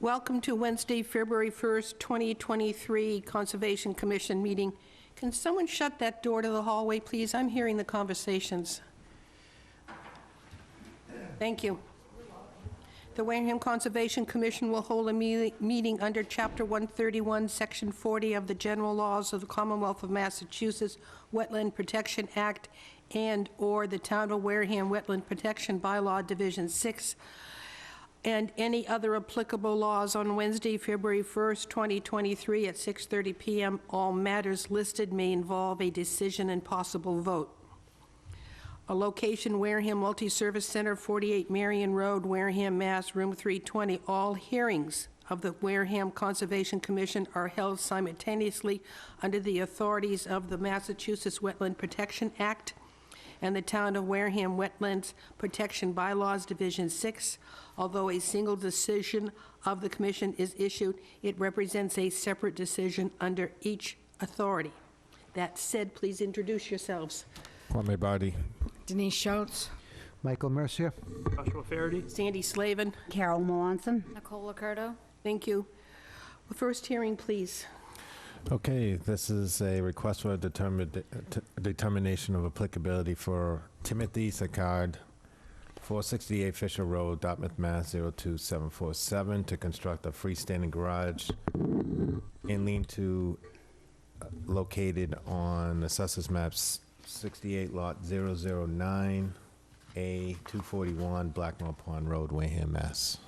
Welcome to Wednesday, February 1st, 2023 Conservation Commission meeting. Can someone shut that door to the hallway, please? I'm hearing the conversations. Thank you. The Wareham Conservation Commission will hold a meeting under Chapter 131, Section 40 of the General Laws of the Commonwealth of Massachusetts Wetland Protection Act and/or the Town of Wareham Wetland Protection Bylaw, Division 6, and any other applicable laws on Wednesday, February 1st, 2023 at 6:30 p.m. All matters listed may involve a decision and possible vote. A location, Wareham Multi-Service Center, 48 Marion Road, Wareham, Mass., room 320. All hearings of the Wareham Conservation Commission are held simultaneously under the authorities of the Massachusetts Wetland Protection Act and the Town of Wareham Wetlands Protection Bylaws, Division 6. Although a single decision of the Commission is issued, it represents a separate decision under each authority. That said, please introduce yourselves. Kwame Body. Denise Schultz. Michael Mercier. Joshua Faraday. Sandy Slavin. Carol Melanson. Nicole Curto. Thank you. The first hearing, please. Okay, this is a request for a determination of applicability for Timothy Sicard, 468 Fisher Road, Dartmouth, Mass. 02747, to construct a freestanding garage and lean-to located on Assessors Maps 68 Lot 009, A241, Blackmore Pond Road, Wareham, Mass.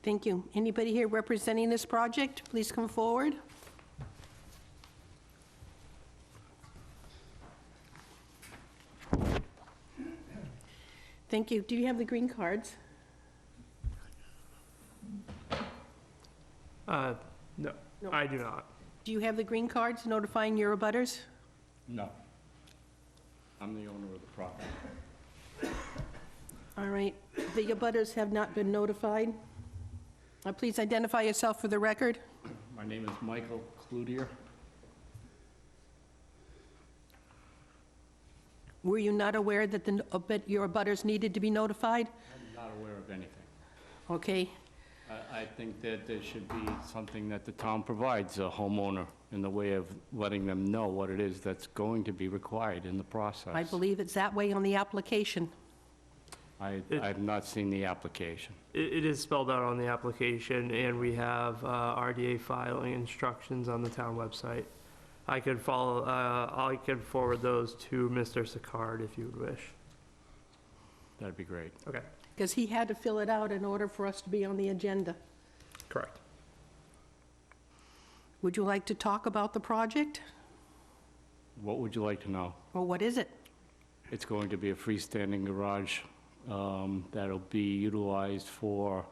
Thank you. Anybody here representing this project, please come forward. Thank you. Do you have the green cards? No, I do not. Do you have the green cards notifying your abutters? No. I'm the owner of the property. All right. The abutters have not been notified. Please identify yourself for the record. My name is Michael Cloutier. Were you not aware that your abutters needed to be notified? I'm not aware of anything. Okay. I think that there should be something that the town provides a homeowner in the way of letting them know what it is that's going to be required in the process. I believe it's that way on the application. I've not seen the application. It is spelled out on the application, and we have RDA filing instructions on the town website. I could forward those to Mr. Sicard if you would wish. That'd be great. Okay. Because he had to fill it out in order for us to be on the agenda. Correct. Would you like to talk about the project? What would you like to know? Or what is it? It's going to be a freestanding garage that'll be utilized for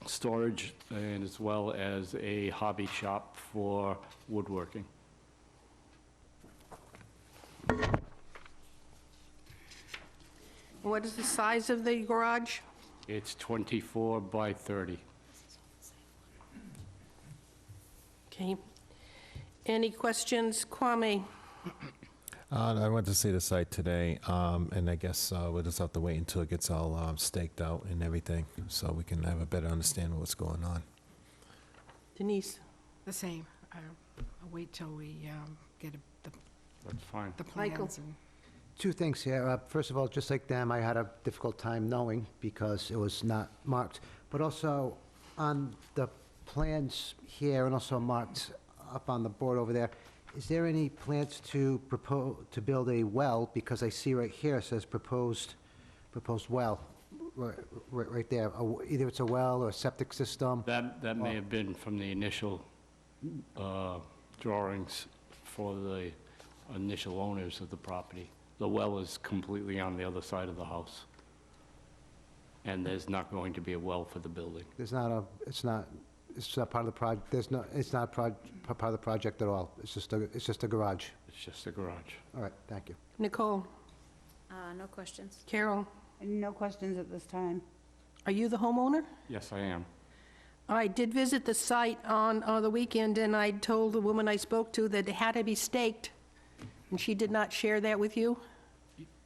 storage and as well as a hobby shop for woodworking. What is the size of the garage? It's 24 by 30. Okay. Any questions? Kwame? I went to see the site today, and I guess we'll just have to wait until it gets all staked out and everything, so we can have a better understanding of what's going on. Denise? The same. I'll wait till we get That's fine. the Michael. plans. And Two things here. First of all, just like them, I had a difficult time knowing because it was not marked. But also on the plans here and also marked up on the board over there, is there any plans to build a well? Because I see right here it says proposed well, right there. Either it's a well or a septic system. That may have been from the initial drawings for the initial owners of the property. The well is completely on the other side of the house. And there's not going to be a well for the building. It's not part of the project. It's not part of the project at all. It's just a garage. It's just a garage. All right, thank you. Nicole? No questions. Carol? No questions at this time. Are you the homeowner? Yes, I am. I did visit the site on the weekend, and I told the woman I spoke to that it had to be staked, and she did not share that with you?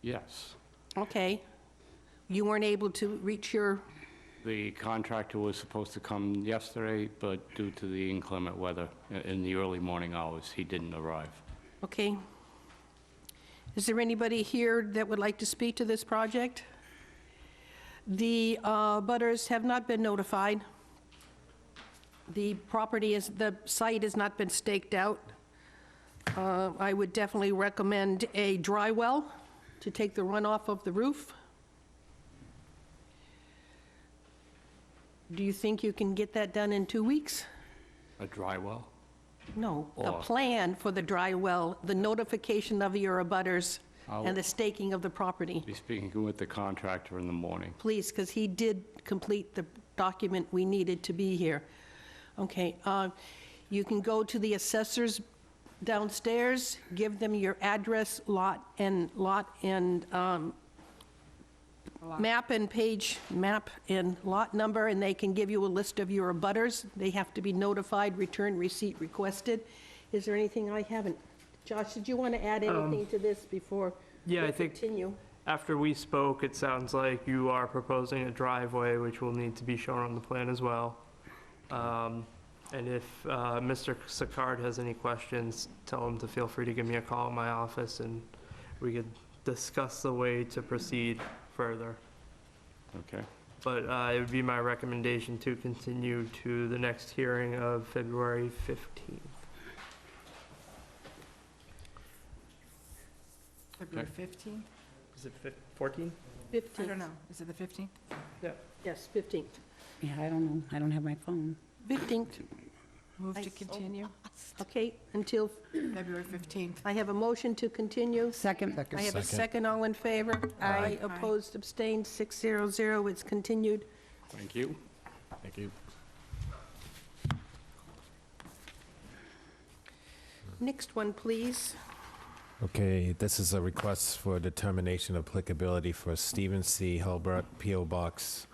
Yes. Okay. you weren't able to reach your, The contractor was supposed to come yesterday, but due to the inclement weather in the early morning hours, he didn't arrive. okay? Is there anybody here that would like to speak to this project? The butters have not been notified. The site has not been staked out. I would definitely recommend a dry well to take the runoff of the roof. Do you think you can get that done in 2 weeks? A dry well? No, a Or- plan for the dry well, the notification of your abutters, and the staking of the property. Be speaking with the contractor in the morning. Please, because he did complete the document we needed to be here. Okay, you can go to the assessors downstairs, give them your address, lot and map and lot number, and they can give you a list of your abutters. They have to be notified, return receipt requested. Is there anything I haven't? Josh, did you want to add anything to this before Yeah, we I think continue? after we spoke, it sounds like you are proposing a driveway, which will need to be shown on the plan as well. And if Mr. Sicard has any questions, tell him to feel free to give me a call in my office, and we could discuss the way to proceed further. Okay? But it would be my recommendation to continue to the next hearing of February 15th. February 15th? Is it 14? I 15th, don't know. Is it the 15th? yes, 15th. Yeah, I don't know. I don't have my phone. 15th, Move to continue, okay, until, February 15th. I have a motion to continue. Second. I have a Second. second, all in favor? Aye. Opposed, abstained, 600, it's continued. Thank you. Thank you. Next one, please. Okay, this is a request for determination of applicability for Stephen C. Hulbert, P.O. Box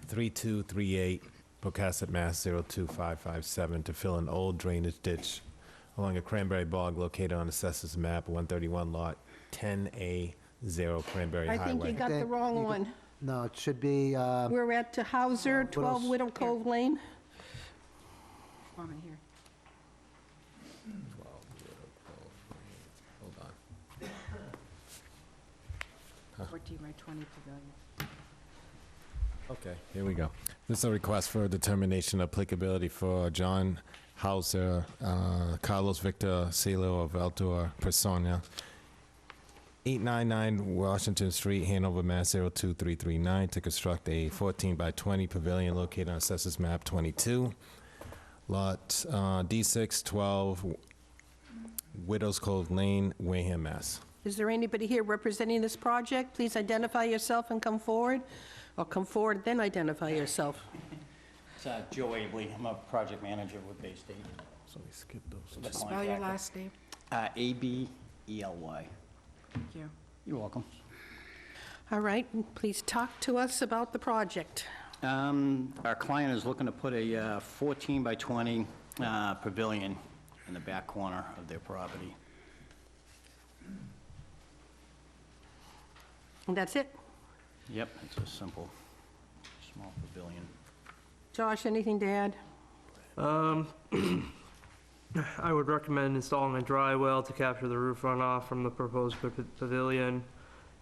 3238, Pocasset, Mass. 02557, to fill an old drainage ditch along a cranberry bog located on Assessors Map 131, Lot 10A, 0 Cranberry I think you Highway. got the wrong one. No, it should be, We're at Hauser, 12 else? Widow Cove Lane. Come on here. Hold on. 14 by 20 pavilion. Okay, here we go. This is a request for determination of applicability for John Hauser, Carlos Victor Celo of Altor Persona, 899 Washington Street, Hanover, Mass. 02339, to construct a 14 by 20 pavilion located on Assessors Map 22, Lot D6, 12 Widows Cove Lane, Wareham, Mass. Is there anybody here representing this project? Please identify yourself and come forward. Or come forward, then identify yourself. It's Joe Abley. I'm a project manager with Bay State. So we skip those. The Spell your contractor. last name. Abley. Thank you. You're welcome. All right, please talk to us about the project. Our client is looking to put a 14 by 20 pavilion in the back corner of their property. And that's it? Yep, it's a simple, small pavilion. Josh, anything to add? I would recommend installing a dry well to capture the roof runoff from the proposed pavilion.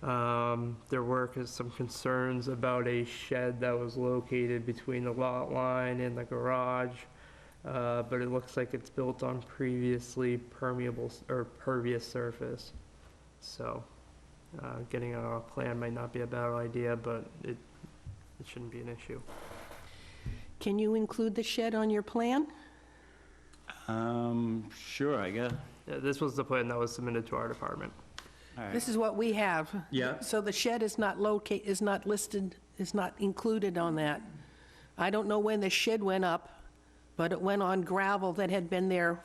There were some concerns about a shed that was located between the lot line and the garage, but it looks like it's built on previously pervious surface. So, getting on a plan might not be a bad idea, but it shouldn't be an issue. Can you include the shed on your plan? Sure, I guess. Yeah, this was the plan that was submitted to our department. All right. This is what we have. Yeah. So the shed is not listed, is not included on that. I don't know when the shed went up, but it went on gravel that had been there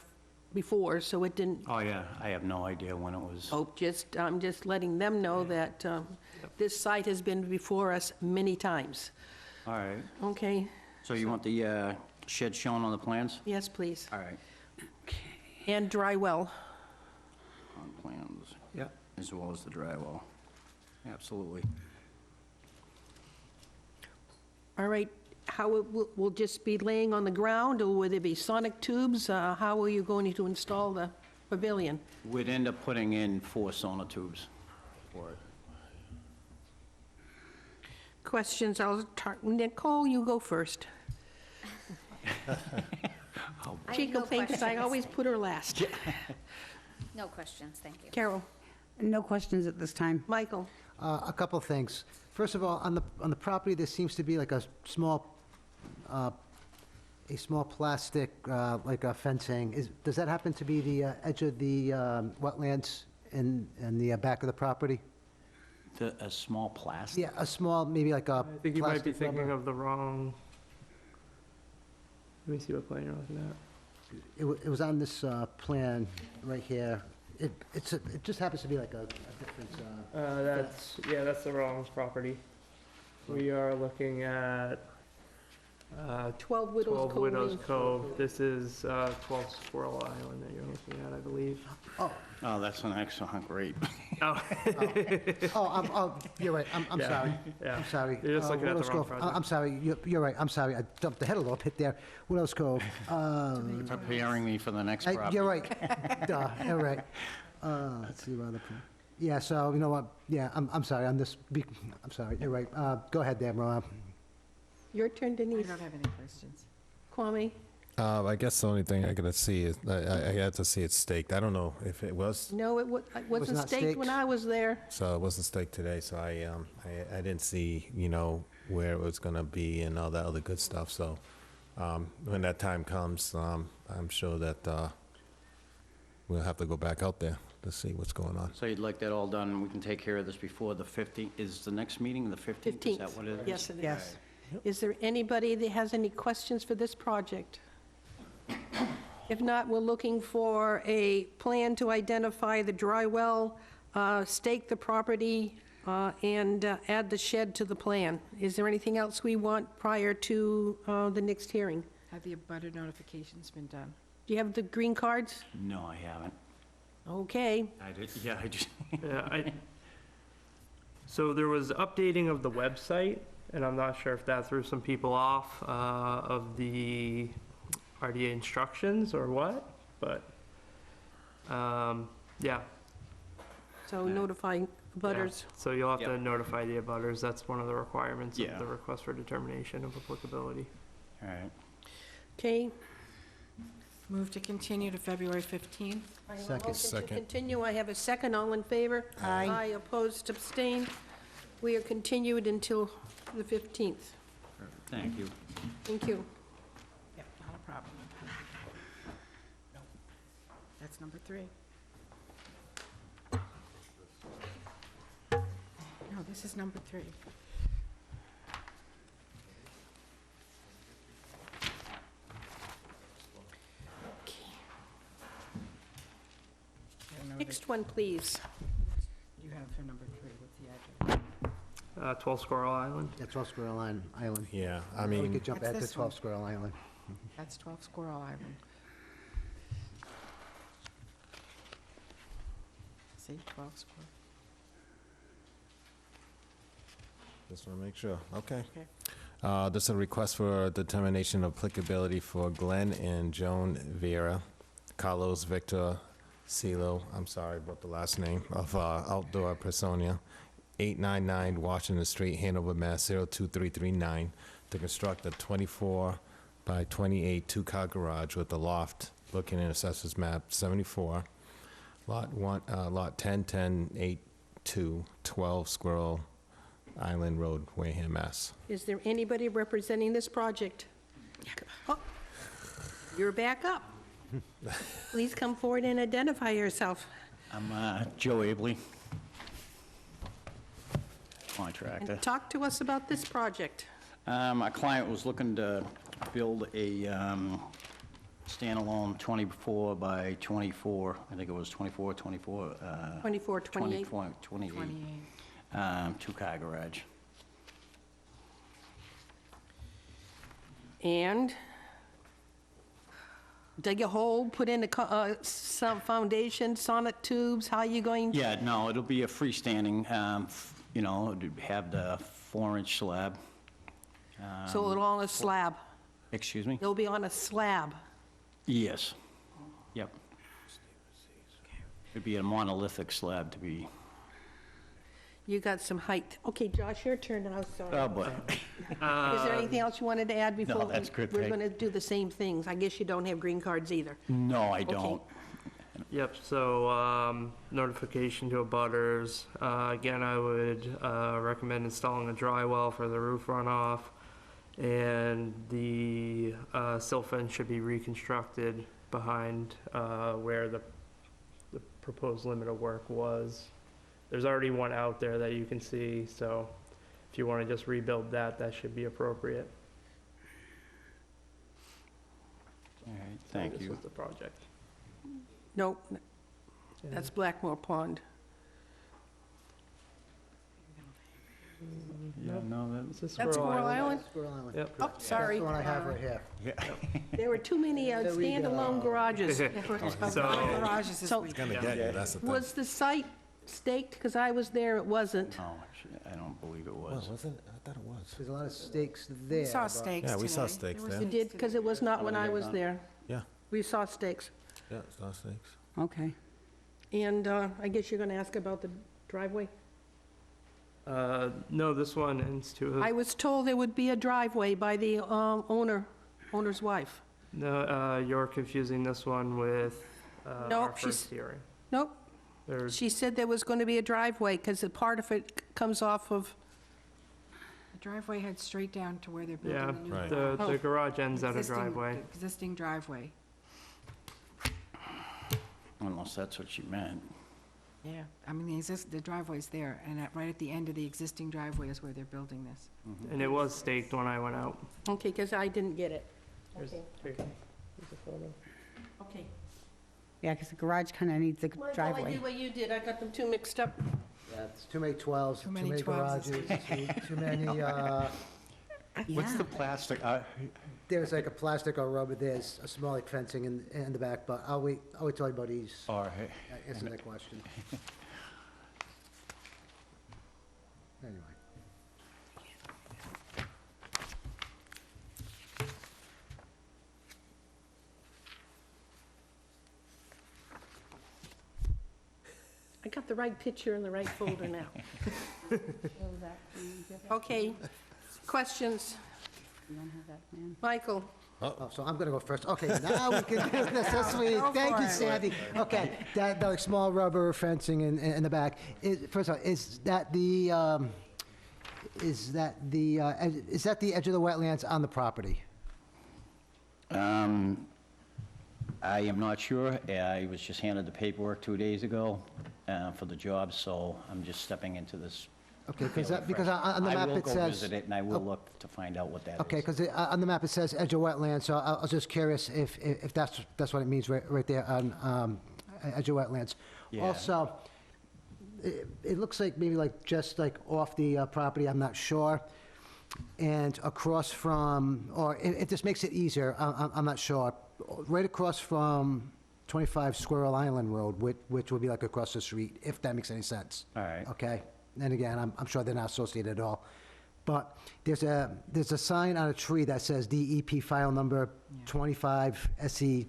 before, so it didn't, Oh, yeah, I have no idea when it was. I'm just letting them know that this site has been before us many times. All right. Okay, So you want the shed shown on the plans? yes, please. All right. And dry well. On plans. Yep. As well as the dry well. Absolutely. All right, how it will just be laying on the ground, or will there be sonic tubes? How are you going to install the pavilion? We'd end up putting in 4 sonotubes for it. Questions, Nicole, you go first. She complains because I always put her last. No questions, thank you. Carol, No questions at this time. Michael, A couple things. First of all, on the property, there seems to be like a small plastic, like a fencing. Does that happen to be the edge of the wetlands in the back of the property? A small plastic? Yeah, a small, maybe like a I think you might be plastic thinking rubber. of the wrong, let me see what plan you're looking at. It was on this plan right here. It just happens to be like a different, That's the wrong property. We are looking at 12 Widows 12 Cove. Widows Lane. Cove. This is 12 Squirrel Island that you're looking at, I believe. Oh, that's an excellent, great. you're right, I'm Yeah, sorry. yeah. I'm sorry. You're just looking at the Widows wrong Cove. project. I'm sorry, you're right, I'm sorry, I jumped ahead a little bit there. Widows Cove. Preparing me for the next property. You're right, duh, you're right. Let's see what other, yeah, so, you know what, yeah, I'm sorry, I'm sorry, you're right. Go ahead there, Rob. Your turn, I Denise. don't have any questions. Kwame, I guess the only thing I gotta see is, I had to see it staked. I don't know if it was, no, it wasn't not staked when staked? I was there. so it wasn't staked today, so I didn't see, where it was gonna be and all that other good stuff, so, when that time comes, I'm sure that, we'll have to go back out there to see what's going on. So you'd like that all done, and we can take care of this before the 15th? Is the next meeting the 15th? Is 15th. that what it is? Yes, it is. Yes. Is there anybody that has any questions for this project? If not, we're looking for a plan to identify the dry well, stake the property, and add the shed to the plan. Is there anything else we want prior to the next hearing? Have the abutter notifications been done? Do you have the green cards? No, I haven't. Okay. I did, yeah, I just, So there was updating of the website, and I'm not sure if that threw some people off of the RDA instructions or what, but, yeah. So notifying butters. Yeah. So you'll have to Yep. notify the abutters. That's one of the requirements Yeah. of the request for determination of applicability. all right. Okay. Move to continue to February 15th? I have a Second. motion to Second. continue. I have a second. All in favor? Aye. Opposed, abstained. We are continued until the 15th. Thank you. Thank you. Yep, not a problem. That's number 3. No, this is number 3. I don't know Next one, please. that you have for number 3, what's the address? 12 Squirrel Island. Yeah, 12 Squirrel Island. Yeah, I We mean, could jump That's ahead to this 12 one. Squirrel Island. That's 12 Squirrel Island. See, 12 Squirrel. just want to make sure, okay. Okay. This is a request for determination of applicability for Glenn and Joan Vera, Carlos Victor Silo, I'm sorry about the last name, of Outdoor Personia, 899 Washington Street, Hanover, Mass. 02339, to construct a 24 by 28 two-car garage with a loft located in Assessors Map 74, Lot 101082, 12 Squirrel Island Road, Wareham, Mass. Is there anybody representing this project? Oh, you're back up. Please come forward and identify yourself. I'm Joe Abley, contractor. And talk to us about this project. My client was looking to build a standalone 24 by 24, I think it was 24, 24, 28. 28, 28. two-car garage. And dig a hole, put in some foundation, sonnet tubes, how are you going? Yeah, no, it'll be a freestanding, it'd have the 4-inch slab, So it'll on a slab. Excuse me? It'll be on a slab. Yes. Yep. It'd be a monolithic slab to be, You got some height. Okay, Josh, your turn now, sorry. oh, boy. Is there anything else you wanted to add before? that's good, We're thank- going to do the same things. I guess you don't have green cards either. No, I don't. Yep, so notification to abutters. Again, I would recommend installing a dry well for the roof runoff, and the silt fence should be reconstructed behind where the proposed limit of work was. There's already one out there that you can see, so if you want to just rebuild that, that should be appropriate. All right, thank This you. was the project. Nope, that's Blackmore Pond. Yeah, no, This is That's Squirrel Island? Squirrel Island. Yep. Oh, sorry. That's the one I have right here. There were too many standalone garages. So, Garages this So- week. Gonna get you, that's the thing. Was the site staked? Because I was there, it wasn't. No, I don't believe it Well, was. wasn't, I thought it was. There's a lot of stakes there. We saw but- stakes Yeah, we saw today. stakes There was there. You did, because it was not when I was there. Yeah, We saw stakes. yeah, saw stakes. Okay. And I guess you're going to ask about the driveway? no, this one ends to, I was told there would be a driveway by the owner's wife. no, you're confusing this one with No, our she's- first hearing. Nope, There's, she said there was going to be a driveway, because a part of it comes off of, The driveway heads straight down to where they're yeah, building the new. Right. the Oh. garage ends at a existing- driveway. Existing driveway. Unless that's what you meant. Yeah, I mean, the driveway's there, and right at the end of the existing driveway is where they're building this. And it was staked when I went out. okay, because I didn't get it. Here's- Okay. here's a photo. Okay. Yeah, because the garage kind of needs a Michael, I driveway. did what you did, I got them two mixed up. Yeah, it's too many 12s, Too too many many 12s. garages, too many, What's Yeah. the plastic? there's like a plastic or rubber, there's a small like fencing in the back, but I'll wait till everybody's All right. answer that question. Anyway. I got the right picture in the right folder now. Okay, questions? You don't have that plan? Michael? Oh, so I'm gonna go first. Okay, now we can do this. That's sweet. Thank you, Sandy. Okay, that like small rubber fencing in the back. First of all, is that the is that the edge of the wetlands on the property? I am not sure. I was just handed the paperwork 2 days ago for the job, so I'm just stepping into this. Okay, because on the map I will it go says. visit it, and I will look to find out what that is. Okay, because on the map it says edge of wetlands, so I was just curious if that's what it means right there on edge of wetlands. Yeah. Also, it looks like maybe like just like off the property, I'm not sure. And across from, or if this makes it easier, I'm not sure. Right across from 25 Squirrel Island Road, which would be like across the street, if that makes any sense. All right. Okay? And again, I'm sure they're not associated at all. But there's a sign on a tree that says DEP file number 25 SEC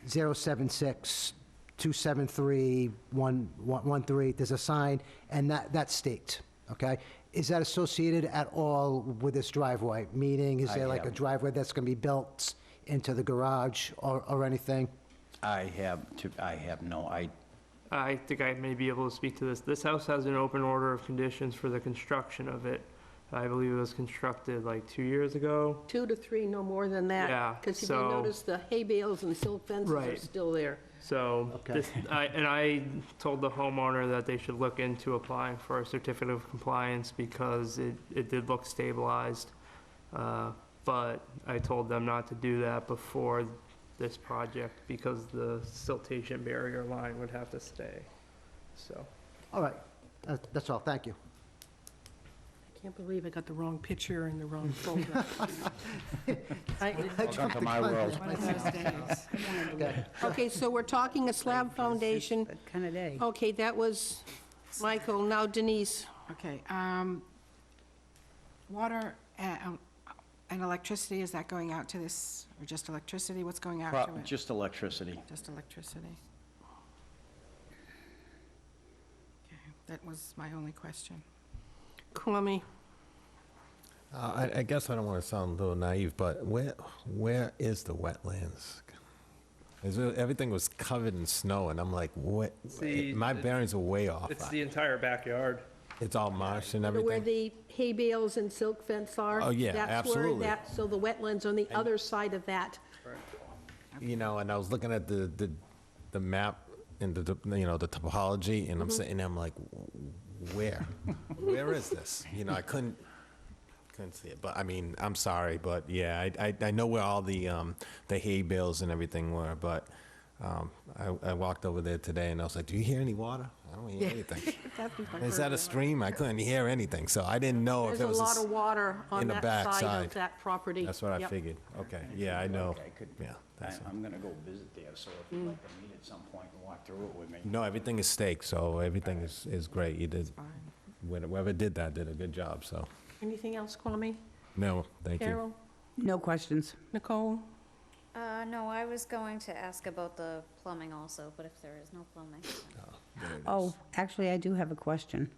076 273 There's a sign, and that's staked, okay? Is that associated at all with this driveway? Meaning, is I there like a have- driveway that's gonna be built into the garage or anything? I have no, I think I may be able to speak to this. This house has an open order of conditions for the construction of it. I believe it was constructed like 2 years ago. 2 to 3, no more than that. Yeah, Because if you so- notice, the hay bales and silt fences are Right. still there. So, Okay. I told the homeowner that they should look into applying for a certificate of compliance because it did look stabilized. But I told them not to do that before this project because the siltation barrier line would have to stay, so. All right, that's all, thank you. I can't believe I got the wrong picture in the wrong folder. welcome to my world. One of those days. Okay, so we're talking a slab foundation. That kind of day. Okay, that was Michael. Now Denise. Okay, water and electricity, is that going out to this, or just electricity? What's going out to it? Just electricity. Just electricity. Okay, that was my only question. Kwame? I guess I don't want to sound a little naive, but where is the wetlands? Everything was covered in snow, and I'm like, what? See, My bearings are way off. It's the entire backyard. It's all marsh and Where everything? the hay bales and silk fence are? Oh, yeah, absolutely. So the wetlands on the other side of that. You know, and I was looking at the map and the topology, and I'm sitting there, I'm like, where? Where is this? You know, I couldn't see it, but I mean, I'm sorry, but yeah, I know where all the hay bales and everything were, but I walked over there today and I was like, do you hear any water? I don't hear anything. Is that a stream? I couldn't hear anything, so I didn't know if There's it was. a lot of water on in the that back side side. of that property. That's what I Yep. figured. Okay, yeah, I know. I could, Yeah. that's- I'm gonna go visit there, so if you'd like to meet at some point and walk through it with me. No, everything is staked, so everything is great. You did, whoever did that did a good job, so. Anything else, Kwame? No, thank you. Carol? No questions. Nicole? No, I was going to ask about the plumbing also, but if there is no plumbing. There it is. Oh, actually, I do have a question.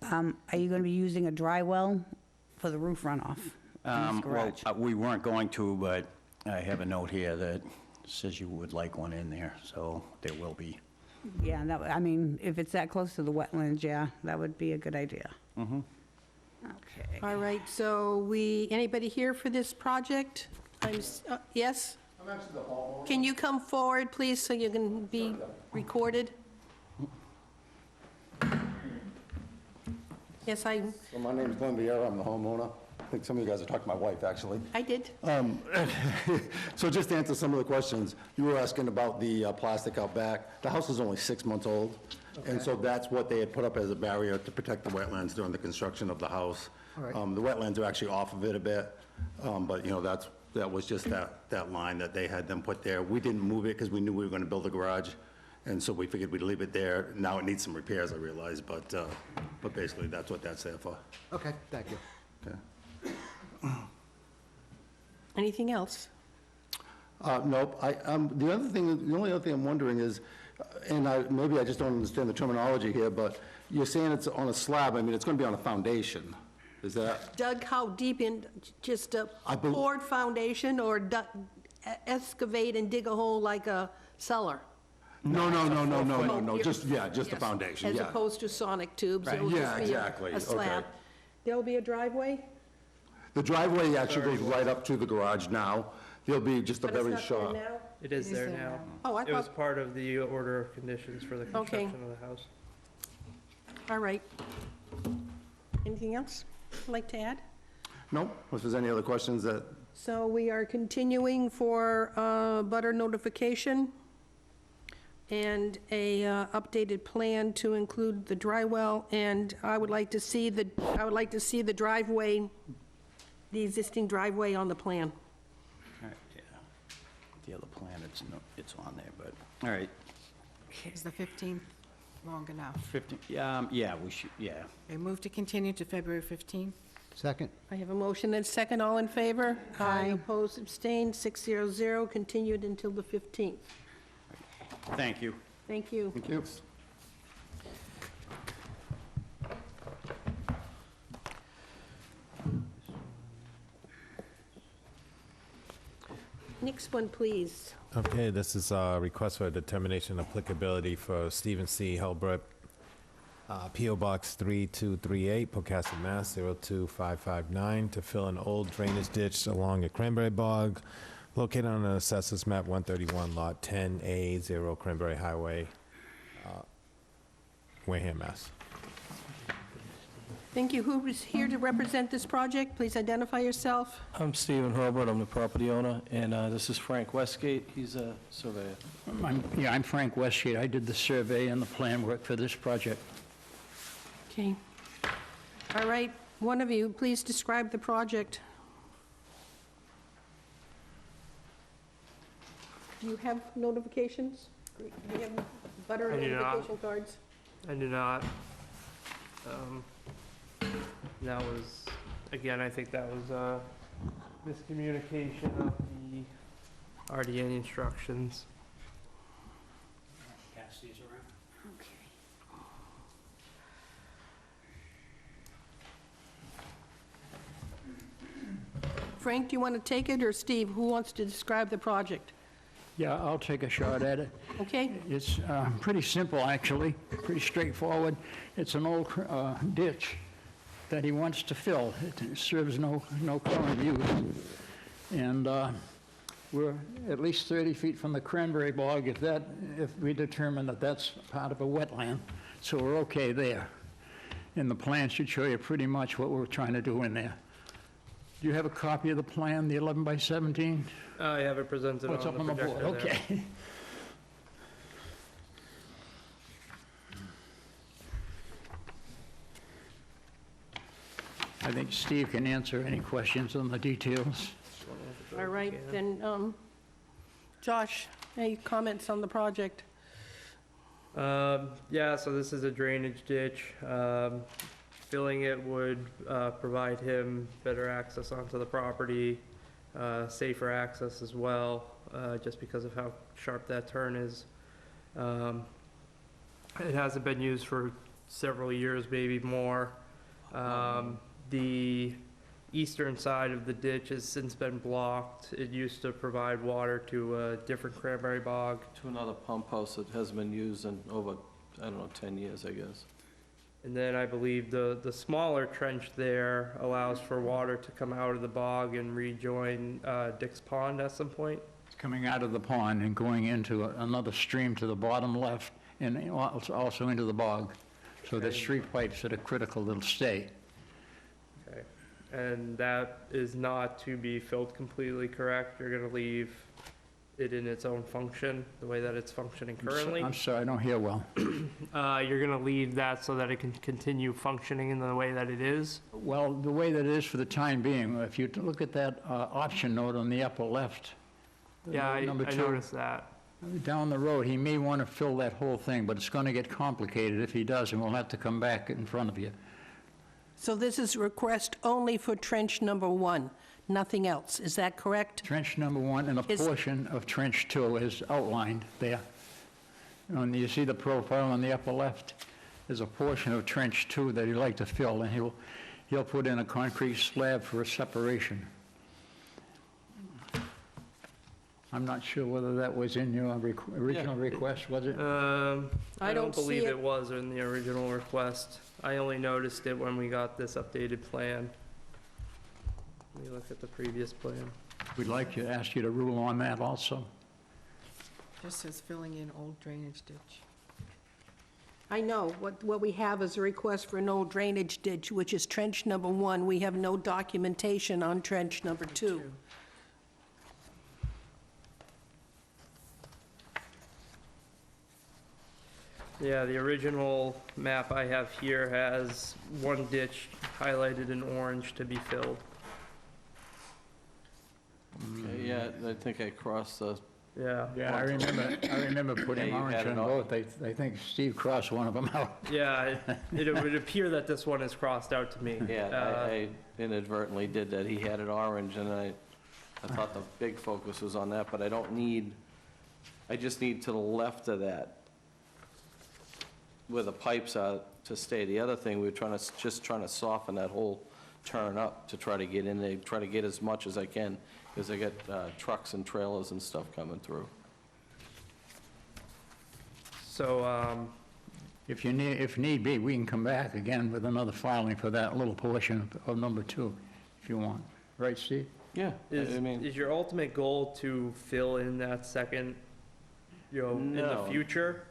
Are you going to be using a dry well for the roof runoff in this garage? Well, we weren't going to, but I have a note here that says you would like one in there, so there will be. Yeah, I mean, if it's that close to the wetlands, yeah, that would be a good idea. Mm-hmm. Okay. All right, so anybody here for this project? Yes? Can you come forward, please, so you can be recorded? Yes, So my name's Glenn Vieira, I'm the homeowner. I think some of you guys are talking to my wife, actually. I did. So just to answer some of the questions, you were asking about the plastic out back. The house is only 6 months old, and so that's what they had put up as a barrier to protect the wetlands during the construction of the house. All right. The wetlands are actually off of it a bit, but, you know, that was just that line that they had them put there. We didn't move it because we knew we were going to build a garage, and so we figured we'd leave it there. Now it needs some repairs, I realize, but basically, that's what that's there for. Okay, thank you. Okay. Anything else? Nope. The only other thing I'm wondering is, maybe I just don't understand the terminology here, but you're saying it's on a slab. I mean, it's going to be on a foundation. Is that? Dug how deep in, just a I bel- poured foundation, or excavate and dig a hole like a cellar? No. You're- Just the foundation, As yeah. opposed to sonic tubes, it will Yeah, just be exactly. a slab. Okay. There'll be a driveway? The driveway actually goes right up to the garage now. There'll be just a But it's very not there short. now? It is there there now. now. Oh, I It was thought, part of the order of conditions for the construction of the house. all right. Anything else you'd like to add? Nope. If there's any other questions that, So we are continuing for butter notification and a updated plan to include the dry well, and I would like to see the driveway, the existing driveway on the plan. All right, yeah. The other plan, it's on there, but, all right. Is the 15th long enough? 50, yeah, we should, yeah. Okay, move to continue to February 15th. Second? I have a motion and a second. All in favor? Aye. Opposed, abstained, 600, continued until the 15th. Thank you. Thank you. thank you. Next one, please. Okay, this is a request for a determination of applicability for Stephen C. Helbert, P.O. Box 3238, Pocasset, Mass. 02559, to fill an old drainage ditch along a cranberry bog located on the Assessors Map 131, Lot 10A, 0 Cranberry Highway, Wareham, Mass. Thank you. Who is here to represent this project? Please identify yourself. I'm Stephen Herbert, I'm the property owner, and this is Frank Westgate, he's a surveyor. I'm Frank Westgate. I did the survey and the plan work for this project. Okay. All right, one of you, please describe the project. Do you have notifications? Do you have butter I do not. notification cards? I do not. That was again, I think that was a miscommunication of the RDA instructions. Pass these around. Frank, do you want to take it, or Steve? Who wants to describe the project? Yeah, I'll take a shot at it. Okay? It's pretty simple, actually, pretty straightforward. It's an old ditch that he wants to fill. It serves no current use. And we're at least 30 feet from the cranberry bog if we determine that that's part of a wetland. So we're okay there. And the plan should show you pretty much what we're trying to do in there. Do you have a copy of the plan, the 11 by 17? I have it presented What's up on the the board? projector there. Okay. I think Steve can answer any questions on the details. All right, then, Josh, any comments on the project? Yeah, so this is a drainage ditch. Filling it would provide him better access onto the property, safer access as well, just because of how sharp that turn is. It hasn't been used for several years, maybe more. The eastern side of the ditch has since been blocked. It used to provide water to a different cranberry bog. To another pump house that hasn't been used in over, I don't know, 10 years, I guess. And then I believe the smaller trench there allows for water to come out of the bog and rejoin Dick's Pond at some point. It's coming out of the pond and going into another stream to the bottom left and also into the bog. So there's 3 pipes that are critical that'll stay. Okay. And that is not to be filled completely, correct? You're gonna leave it in its own function, the way that it's functioning currently? I'm sorry, I don't hear well. You're gonna leave that so that it can continue functioning in the way that it is? Well, the way that it is for the time being, if you look at that option note on the upper left. Yeah, I number 2, noticed that. down the road, he may want to fill that whole thing, but it's going to get complicated if he does, and we'll have to come back in front of you. So this is a request only for trench number 1, nothing else, is that correct? Trench number 1 and a Is- portion of trench 2 is outlined there. You see the profile on the upper left? There's a portion of trench 2 that he'd like to fill, and he'll put in a concrete slab for a separation. I'm not sure whether that was in your original request, was it? I don't don't see believe it. it was in the original request. I only noticed it when we got this updated plan. Let me look at the previous plan. We'd like to ask you to rule on that also. Just says filling in old drainage ditch. I know, what we have is a request for an old drainage ditch, which is trench number 1. We have no documentation on trench number 2. Yeah, the original map I have here has one ditch highlighted in orange to be filled. Okay, yeah, I think I crossed the, Yeah. Yeah, I remember putting Yeah, you orange had on it all. both. I think Steve crossed one of them out. Yeah, it would appear that this one is crossed out to me. yeah, I inadvertently did that. He had it orange, and I thought the big focus was on that, but I don't need, I just need to the left of that, where the pipes are, to stay. The other thing, we were just trying to soften that whole turn up to try to get in there, try to get as much as I can, because I got trucks and trailers and stuff coming through. So, If need be, we can come back again with another filing for that little portion of number 2, if you want. Right, Steve? Yeah, I mean, is your ultimate goal to fill in that second, in the No. future?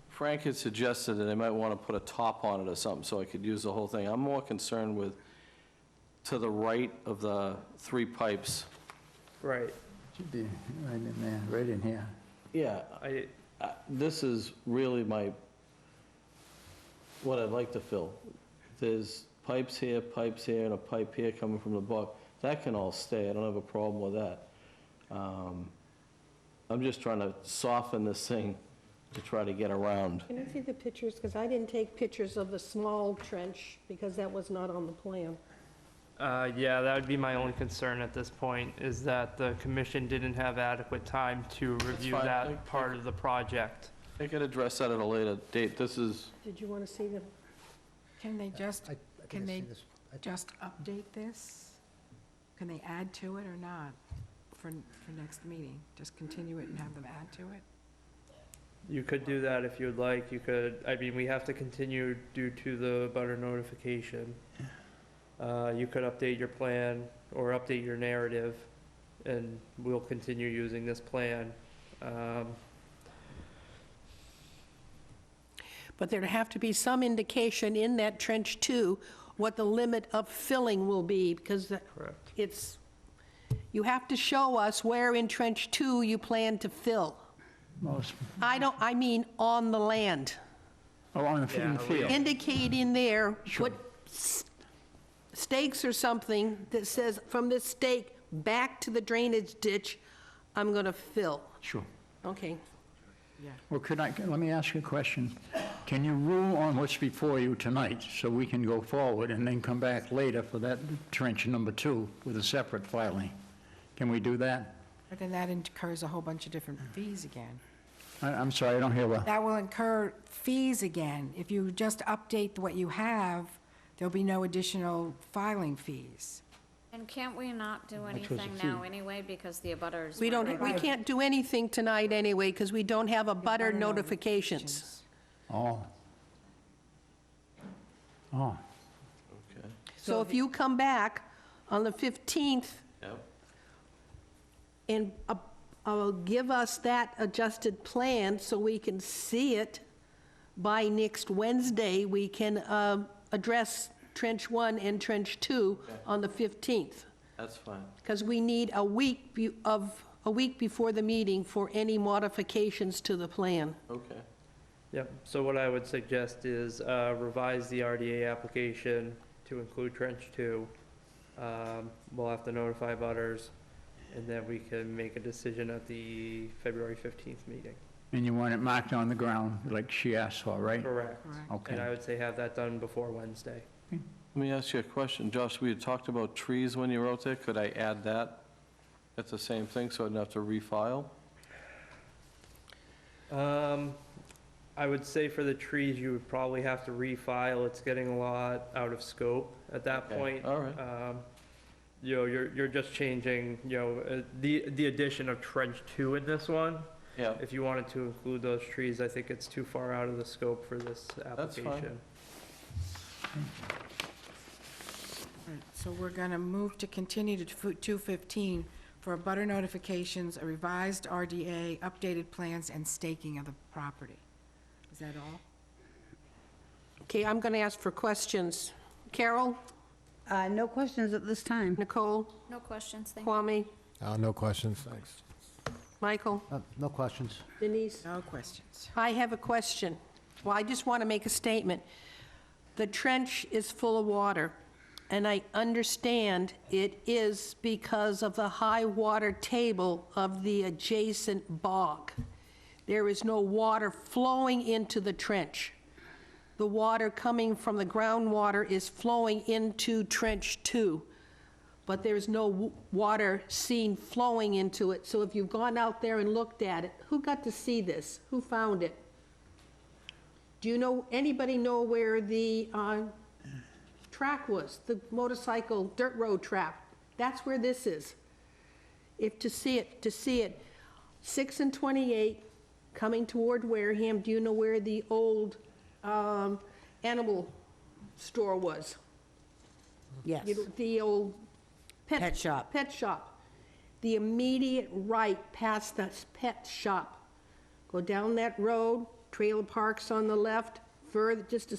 Frank had suggested that I might want to put a top on it or something, so I could use the whole thing. I'm more concerned with, to the right of the 3 pipes. Right. Should be right in there, right in here. Yeah, this is really what I'd like to fill. There's pipes here, and a pipe here coming from the bog. That can all stay, I don't have a problem with that. I'm just trying to soften this thing to try to get around. Can I see the pictures? Because I didn't take pictures of the small trench, because that was not on the plan. Yeah, that would be my only concern at this point, is that the commission didn't have adequate time to review fine. that part of the project. They could address that at a later date. This is, Did you want to see the, Can they just, I think can I they see this. just update this? Can they add to it or not for next meeting? Just continue it and have them add to it? You could do that if you would like. You could, I mean, we have to continue due to the butter notification. You could update your plan or update your narrative, and we'll continue using this plan. but there'd have to be some indication in that trench 2 what the limit of filling will be, because Correct. it's, you have to show us where in trench 2 you plan to fill. Most, I mean on the land. in the Yeah, field. Indicate in there Sure. what stakes or something that says, from this stake back to the drainage ditch, I'm going to fill. Sure. Okay. Well, let me ask you a question. Can you rule on what's before you tonight, so we can go forward and then come back later for that trench number 2 with a separate filing? Can we do that? But then that incurs a whole bunch of different fees again. I'm sorry, I don't hear well. That will incur fees again. If you just update what you have, there'll be no additional filing fees. And can't we not do was anything the now key. anyway, because the abutters... We weren't don't, we ready? can't do anything tonight anyway, because we don't have a butter notifications. Oh. Oh, okay. So if you come back on the 15th Yep. and give us that adjusted plan so we can see it by next Wednesday, we can address trench 1 and trench 2 on the 15th. That's fine. Because we need a week before the meeting for any modifications to the plan. Okay. Yep, so what I would suggest is revise the RDA application to include trench 2. We'll have to notify butters, and then we can make a decision at the February 15th meeting. and you want it marked on the ground like she asked for, right? Correct. Okay. And I would say have that done before Wednesday. Let me ask you a question. Josh, we had talked about trees when you wrote there. Could I add that? That's the same thing, so I don't have to refile? I would say for the trees, you would probably have to refile. It's getting a lot out of scope at that Okay, point. all right. You know, you're just changing, you know, the addition of trench 2 in this one. Yeah, If you wanted to include those trees, I think it's too far out of the scope for this That's fine. application. Right, so we're going to move to continue to 215 for butter notifications, a revised RDA, updated plans, and staking of the property. Is that all? Okay, I'm going to ask for questions. Carol, No questions at this time. Nicole, No questions, thank you. Kwame, No questions, thanks. Michael, No questions. Denise? No questions. I have a question. Well, I just want to make a statement. The trench is full of water, and I understand it is because of the high water table of the adjacent bog. There is no water flowing into the trench. The water coming from the groundwater is flowing into trench 2, but there's no water seen flowing into it. So if you've gone out there and looked at it, who got to see this? Who found it? Do you know, anybody know where the track was, the motorcycle dirt road track? That's where this is. If to see it, 6 and 28 coming toward Wareham, do you know where the old animal store was? Yes. The old Pet shop. Pet shop. The immediate right past the pet shop. Go down that road, trailer parks on the left, further, just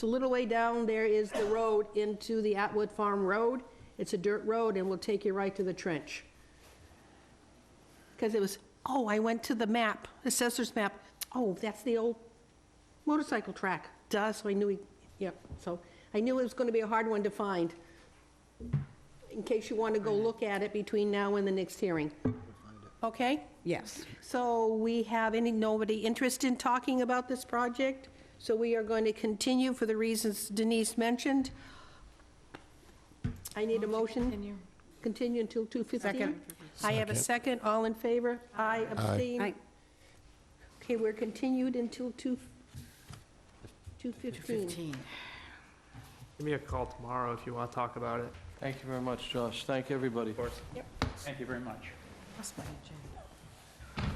a little way down, there is the road into the Atwood Farm Road. It's a dirt road, and we'll take you right to the trench. Because it was, I went to the map, assessor's map. Oh, that's the old motorcycle track. Duh, so I knew so I knew it was going to be a hard one to find, in case you want to go look at it between now and the next hearing. Okay? Yes. So we have nobody interested in talking about this project, so we are going to continue for the reasons Denise mentioned. I need a motion, Continue. continue until 2:15? Second. I have a second, all in favor? Aye, abstain? Aye. Okay, we're continued until 2:15. 15. Give me a call tomorrow if you want to talk about it. Thank you very much, Josh. Thank everybody. Of course. Thank you very much. Lost my agenda.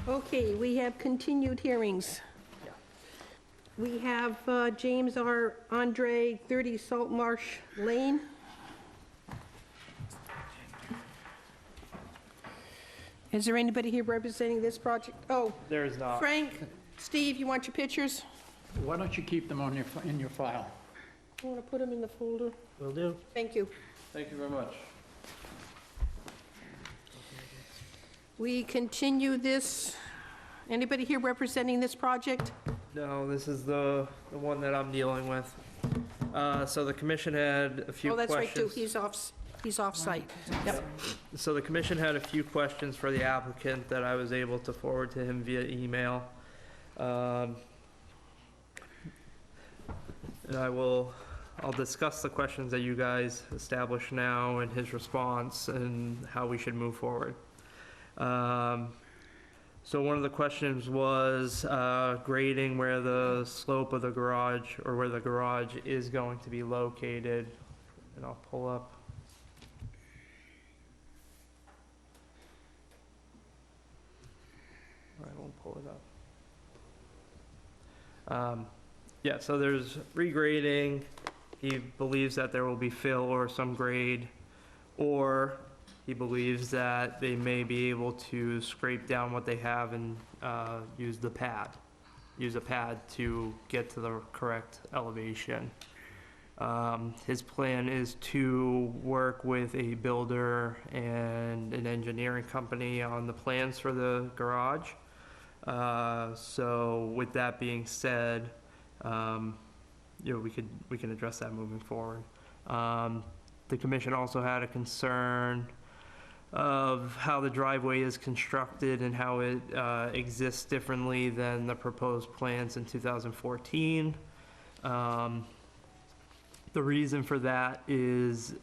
Okay, we have continued hearings. We have James R. Andre, 30 Salt Marsh Lane. Is there anybody here representing this project? Oh, There is not. Frank, Steve, you want your pictures? Why don't you keep them on your, in your file? You want to put them in the folder? Will do. Thank you. Thank you very much. We continue this. Anybody here representing this project? No, this is the one that I'm dealing with. So the commission had a few Oh, that's right, too. questions. He's off-site. Yep. So the commission had a few questions for the applicant that I was able to forward to him via email. And I'll discuss the questions that you guys established now and his response and how we should move forward. So one of the questions was grading where the slope of the garage, or where the garage is going to be located. And I'll pull up. I won't pull it up. Yeah, so there's regrading. He believes that there will be fill or some grade, or he believes that they may be able to scrape down what they have and use a pad to get to the correct elevation. His plan is to work with a builder and an engineering company on the plans for the garage. So with that being said, we can address that moving forward. The commission also had a concern of how the driveway is constructed and how it exists differently than the proposed plans in 2014. The reason for that is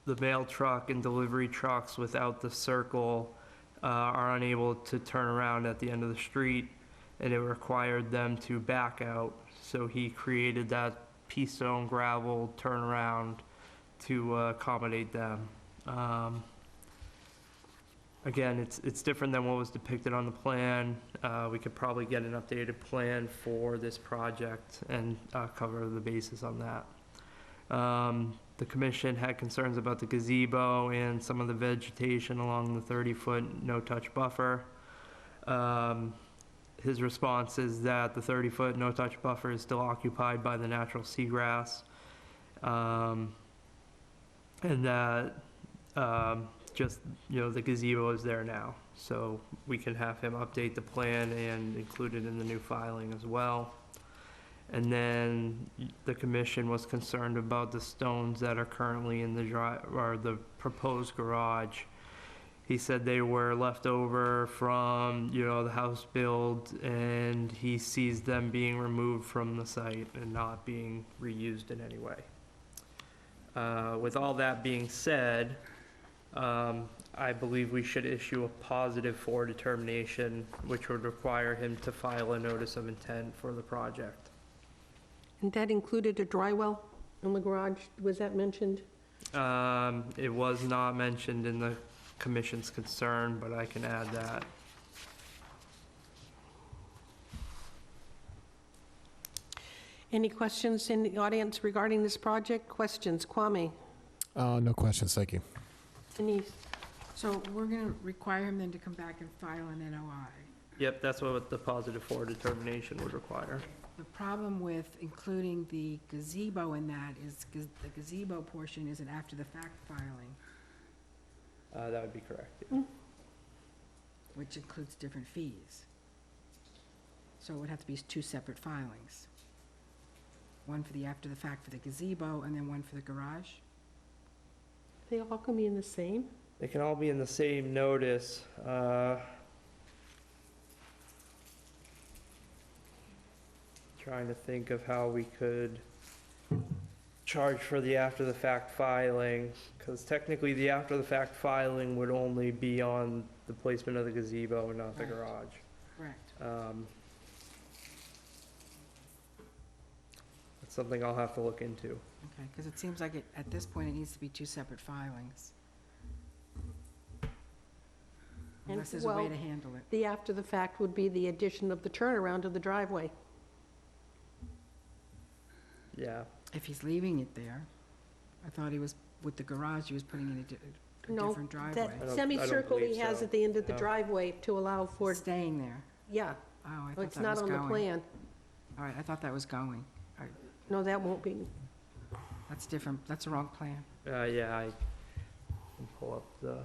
the mail truck and delivery trucks without the circle are unable to turn around at the end of the street, and it required them to back out. So he created that pea stone gravel turnaround to accommodate them. Again, it's different than what was depicted on the plan. We could probably get an updated plan for this project and cover the basis on that. The commission had concerns about the gazebo and some of the vegetation along the 30-foot no-touch buffer. His response is that the 30-foot no-touch buffer is still occupied by the natural seagrass, and that the gazebo is there now. So we can have him update the plan and include it in the new filing as well. And then the commission was concerned about the stones that are currently in the proposed garage. He said they were left over from, the house build, and he sees them being removed from the site and not being reused in any way. With all that being said, I believe we should issue a positive for determination, which would require him to file a notice of intent for the project. And that included a dry well in the garage, was that mentioned? It was not mentioned in the commission's concern, but I can add that. Any questions in the audience regarding this project? Questions? Kwame? No questions, thank you. Denise? So we're going to require him then to come back and file an NOI. Yep, that's what the positive for determination would require. The problem with including the gazebo in that is the gazebo portion is an after-the-fact filing, That would be correct. which includes different fees. So it would have to be two separate filings. One for the after-the-fact for the gazebo, and then one for the garage. They all can be in the same? They can all be in the same notice. Trying to think of how we could charge for the after-the-fact filing, because technically the after-the-fact filing would only be on the placement of the gazebo and not the Right. garage. Correct. That's something I'll have to look into. Okay, because it seems like at this point, it needs to be two separate filings. And, Unless there's a way well, to handle it. The after-the-fact would be the addition of the turnaround of the driveway. Yeah. If he's leaving it there, I thought he was, with the garage, he was putting in a No, different driveway. I don't Semicircle he believe has so. at the end of the No. driveway to allow for, Staying there. yeah, Oh, I oh, thought it's that not was on the going. plan. All right, I thought that was going. No, that won't be. That's different, that's the wrong plan. Yeah, I can pull up the,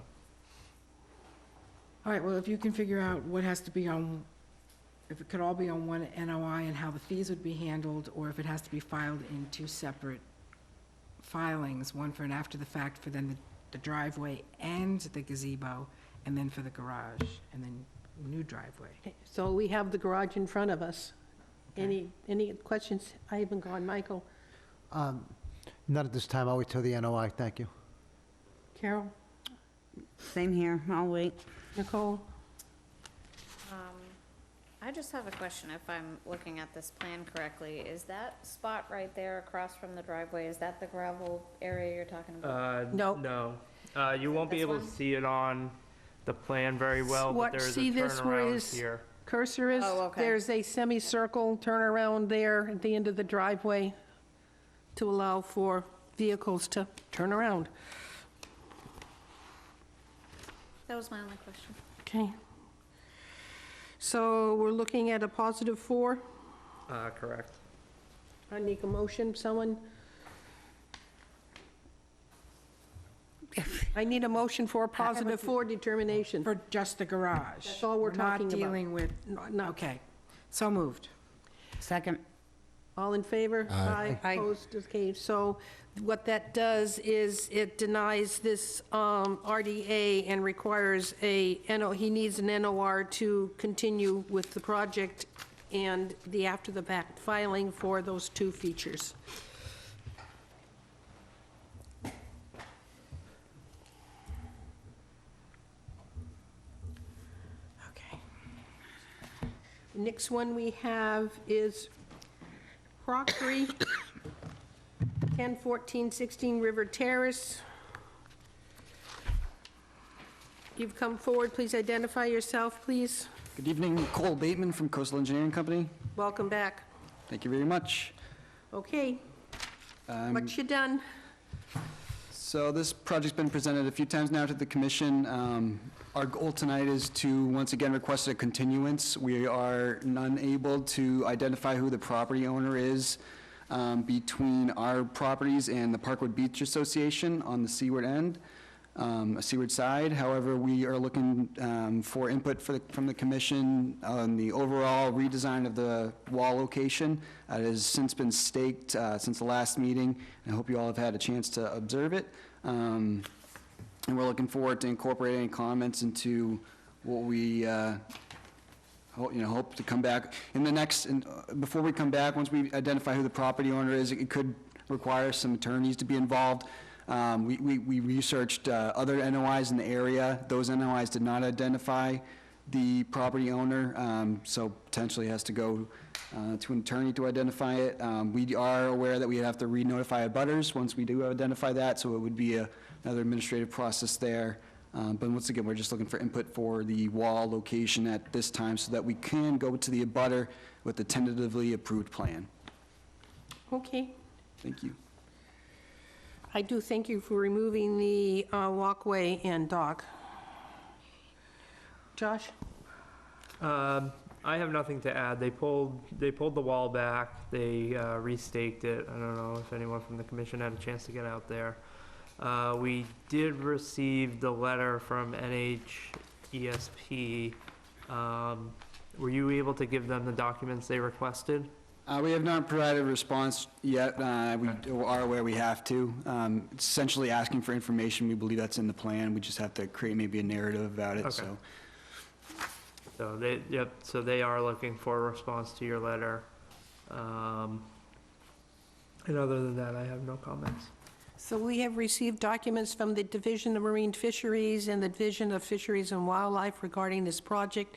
All right, well, if you can figure out what has to be on, if it could all be on one NOI and how the fees would be handled, or if it has to be filed in two separate filings, one for an after-the-fact for then the driveway and the gazebo, and then for the garage, and then new driveway. So we have the garage in front of us. Any questions? I haven't gone, Michael. Not at this time, I'll wait till the NOI, thank you. Carol? Same here, I'll wait. Nicole? I just have a question, if I'm looking at this plan correctly. Is that spot right there across from the driveway, is that the gravel area you're talking about? No. no. You won't be This able to one? see it on the plan very well, What, but there's a see this where turnaround his here. cursor is? Oh, okay. There's a semicircle turnaround there at the end of the driveway to allow for vehicles to turn around. That was my only question. Okay. So we're looking at a positive 4. Correct. I need a motion, someone? I need a motion for a positive 4 determination. For just the garage. That's all we're talking about. Not dealing with, Not, okay, so moved. Second. all in favor? Aye. Aye. Opposed? Okay, so what that does is it denies this RDA and requires he needs an NOR to continue with the project and the after-the-fact filing for those 2 features. Okay. Next one we have is Proctory, 101416 River Terrace. You've come forward, please identify yourself, please. Good evening, Cole Bateman from Coastal Engineering Company. Welcome back. Thank you very much. Okay, what you done? So this project's been presented a few times now to the commission. Our goal tonight is to once again request a continuance. We are unable to identify who the property owner is between our properties and the Parkwood Beach Association on the seaward end. Seaward side. However, we are looking for input from the commission on the overall redesign of the wall location. It has since been staked since the last meeting, and I hope you all have had a chance to observe it. And we're looking forward to incorporating comments into what we hope to come back in the next. Before we come back, once we identify who the property owner is, it could require some attorneys to be involved. We researched other NOIs in the area. Those NOIs did not identify the property owner, so potentially has to go to an attorney to identify it. We are aware that we have to re-notify abutters once we do identify that, so it would be another administrative process there. But once again, we're just looking for input for the wall location at this time so that we can go to the abutter with the tentatively approved plan. Okay. Thank you. I do thank you for removing the walkway and dock. Josh? I have nothing to add. They pulled the wall back. They restaked it. I don't know if anyone from the commission had a chance to get out there. We did receive the letter from NHESP. Were you able to give them the documents they requested? We have not provided a response yet. We are aware we have to. It's essentially asking for information. We believe that's in the plan. We just have to create maybe a narrative about it, Okay. so. So they are looking for a response to your letter. And other than that, I have no comments. So we have received documents from the Division of Marine Fisheries and the Division of Fisheries and Wildlife regarding this project.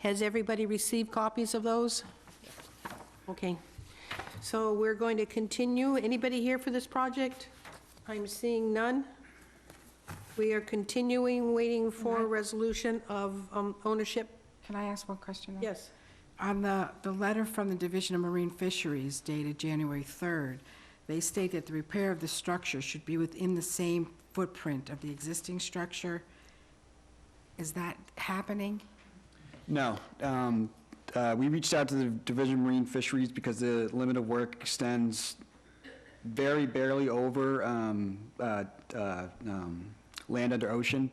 Has everybody received copies of those? Okay. So we're going to continue. Anybody here for this project? I'm seeing none. We are continuing, waiting for a resolution of ownership. Can I ask one question? though? Yes. On the letter from the Division of Marine Fisheries dated January 3rd, they state that the repair of the structure should be within the same footprint of the existing structure. Is that happening? No. We reached out to the Division of Marine Fisheries because the limit of work extends very barely over land under ocean.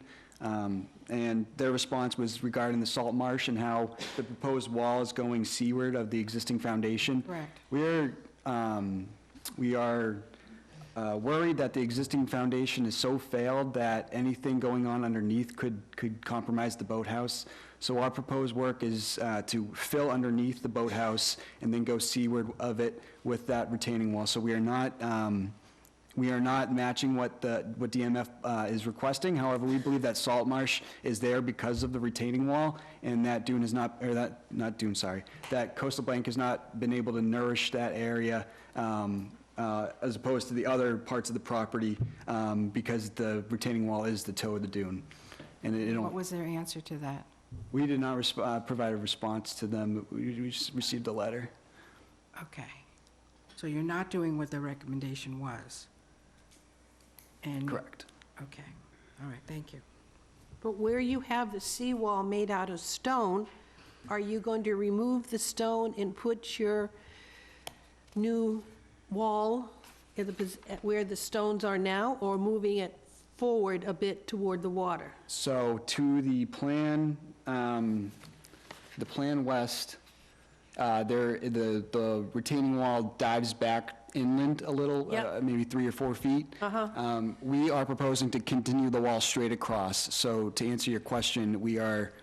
And their response was regarding the salt marsh and how the proposed wall is going seaward of the existing foundation. Correct. We are worried that the existing foundation is so failed that anything going on underneath could compromise the boathouse. So our proposed work is to fill underneath the boathouse and then go seaward of it with that retaining wall. So we are not matching what DMF is requesting. However, we believe that salt marsh is there because of the retaining wall, and that dune has not, or that, not dune, sorry, that coastal bank has not been able to nourish that area as opposed to the other parts of the property because the retaining wall is the toe of the dune. And What was their answer to that? we did not provide a response to them. We just received a letter. Okay. So you're not doing what the recommendation was? And Correct. Okay. All right, thank you. But where you have the seawall made out of stone, are you going to remove the stone and put your new wall where the stones are now, or moving it forward a bit toward the water? So to the plan west, the retaining wall dives back inland a little, Yep. maybe 3 or 4 feet. We are proposing to continue the wall straight across. So to answer your question, we are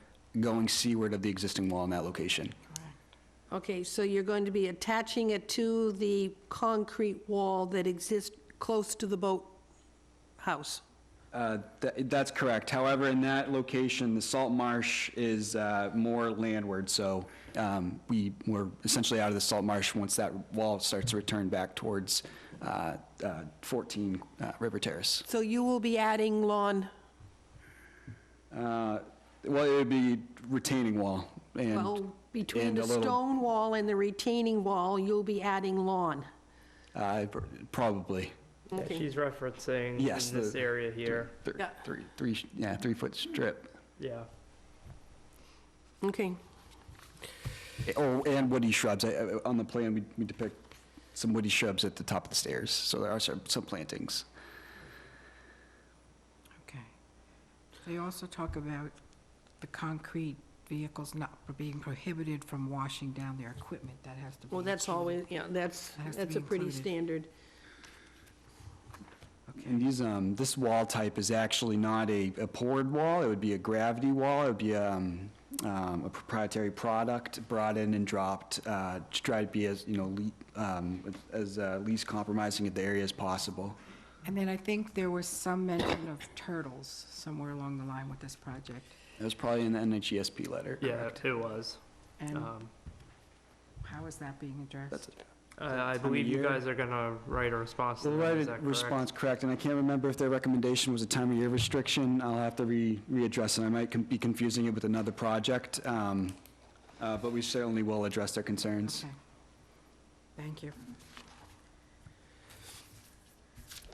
going seaward of the existing wall in that location. Okay, so you're going to be attaching it to the concrete wall that exists close to the boathouse? That's correct. However, in that location, the salt marsh is more landward, so we're essentially out of the salt marsh once that wall starts to return back towards 14 River Terrace. So you will be adding lawn, Well, it would be retaining wall, and well, between and the a little- stone wall and the retaining wall, you'll be adding lawn? probably. Yeah, Okay. she's referencing in Yes, this the- area here. Yeah. 3-foot strip. Yeah. Okay. Oh, and woody shrubs. On the plan, we depict some woody shrubs at the top of the stairs, so there are some plantings. Okay. They also talk about the concrete vehicles not being prohibited from washing down their equipment. That has to be. Well, that's included. always, yeah, that's That has to a be pretty included. standard. And this wall type is actually not a poured wall. It would be a gravity wall. It would be a proprietary product brought in and dropped to try to be as, least compromising of the area as possible. And then I think there was some mention of turtles somewhere along the line with this project. It was probably in the NHESP letter. Yeah, correct? it was. And Um, how is that being addressed? That's it. I of believe you year? guys are gonna write a response to We'll that, write is a that correct? response, correct, and I can't remember if their recommendation was a time of year restriction. I'll have to readdress it. I might be confusing it with another project, but we certainly will address their concerns. Okay. Thank you.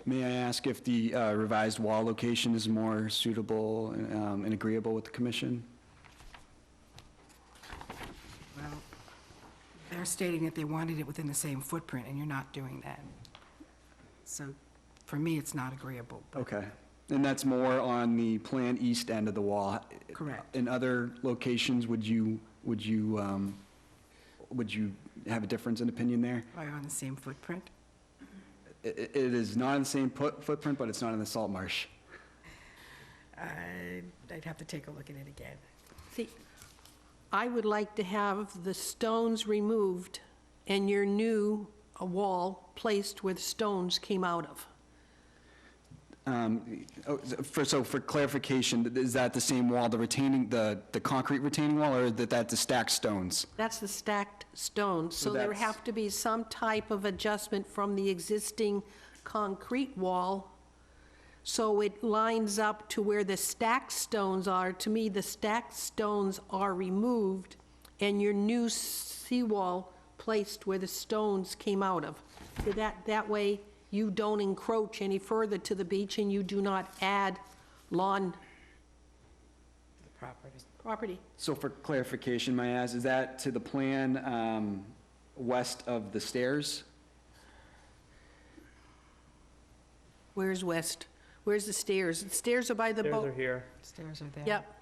May I ask if the revised wall location is more suitable and agreeable with the commission? Well, they're stating that they wanted it within the same footprint, and you're not doing that. So for me, it's not agreeable. Okay. And that's more on the planned east end of the wall? Correct. In other locations, would you have a difference in opinion there? Are you on the same footprint? It is not in the same footprint, but it's not in the salt marsh. I'd have to take a look at it again. See, I would like to have the stones removed and your new a wall placed where the stones came out of. So for clarification, is that the same wall, the retaining, the concrete retaining wall, or that the stacked stones? That's the stacked stones, so there that's- have to be some type of adjustment from the existing concrete wall, so it lines up to where the stacked stones are. To me, the stacked stones are removed, and your new seawall placed where the stones came out of. So that way, you don't encroach any further to the beach, and you do not add lawn property. So for clarification, may I ask, is that to the plan west of the stairs? Where's west? Where's the stairs? The stairs are by the Stairs boat. are here. Stairs are there. Yep.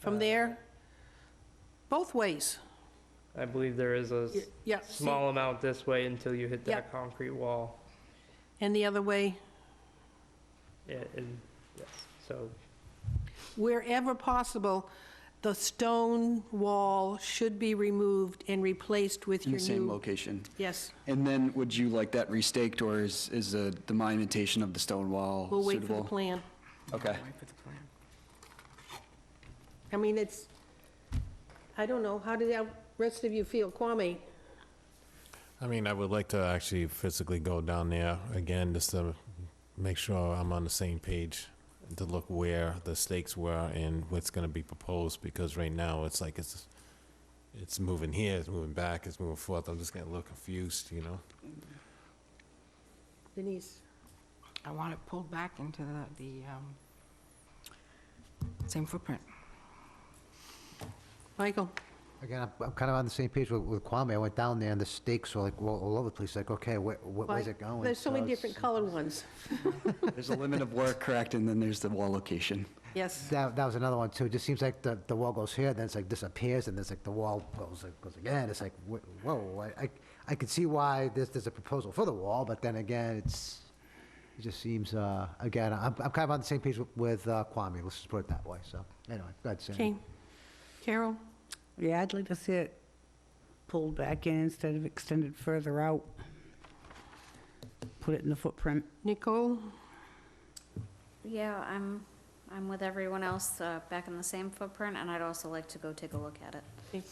From there, both ways. I believe there is a Yeah. see- small amount this way until you hit that Yep. concrete wall. And the other way, Yeah, and, yes, so, wherever possible, the stone wall should be removed and replaced with In your the same new. location? Yes, And then would you like that restaked, or is the monumentation of the stone wall suitable? we'll wait for the plan. Okay. Wait for the plan. I mean, it's, I don't know, how did the rest of you feel? Kwame? I mean, I would like to actually physically go down there again, just to make sure I'm on the same page, to look where the stakes were and what's gonna be proposed, because right now, it's like it's moving here, it's moving back, it's moving forth. I'm just getting a little confused, you know? Denise? I want it pulled back into the same footprint. Michael? Again, I'm kind of on the same page with Kwame. I went down there and the stakes were like all over the place, like, okay, where's it going? There's so many it's- different colored ones. There's a limit of work, correct, and then there's the wall location. Yes. That was another one too. It just seems like the wall goes here, then it's like disappears, and there's like the wall goes again. It's like, whoa, I could see why there's a proposal for the wall, but then again, it just seems, again, I'm kind of on the same page with Kwame, let's just put it that way, so, anyway, that's it. Okay. Carol? Yeah, I'd like to see it pulled back in instead of extended further out. Put it in the footprint. Nicole? Yeah, I'm with everyone else, back in the same footprint, and I'd also like to go take a look at it.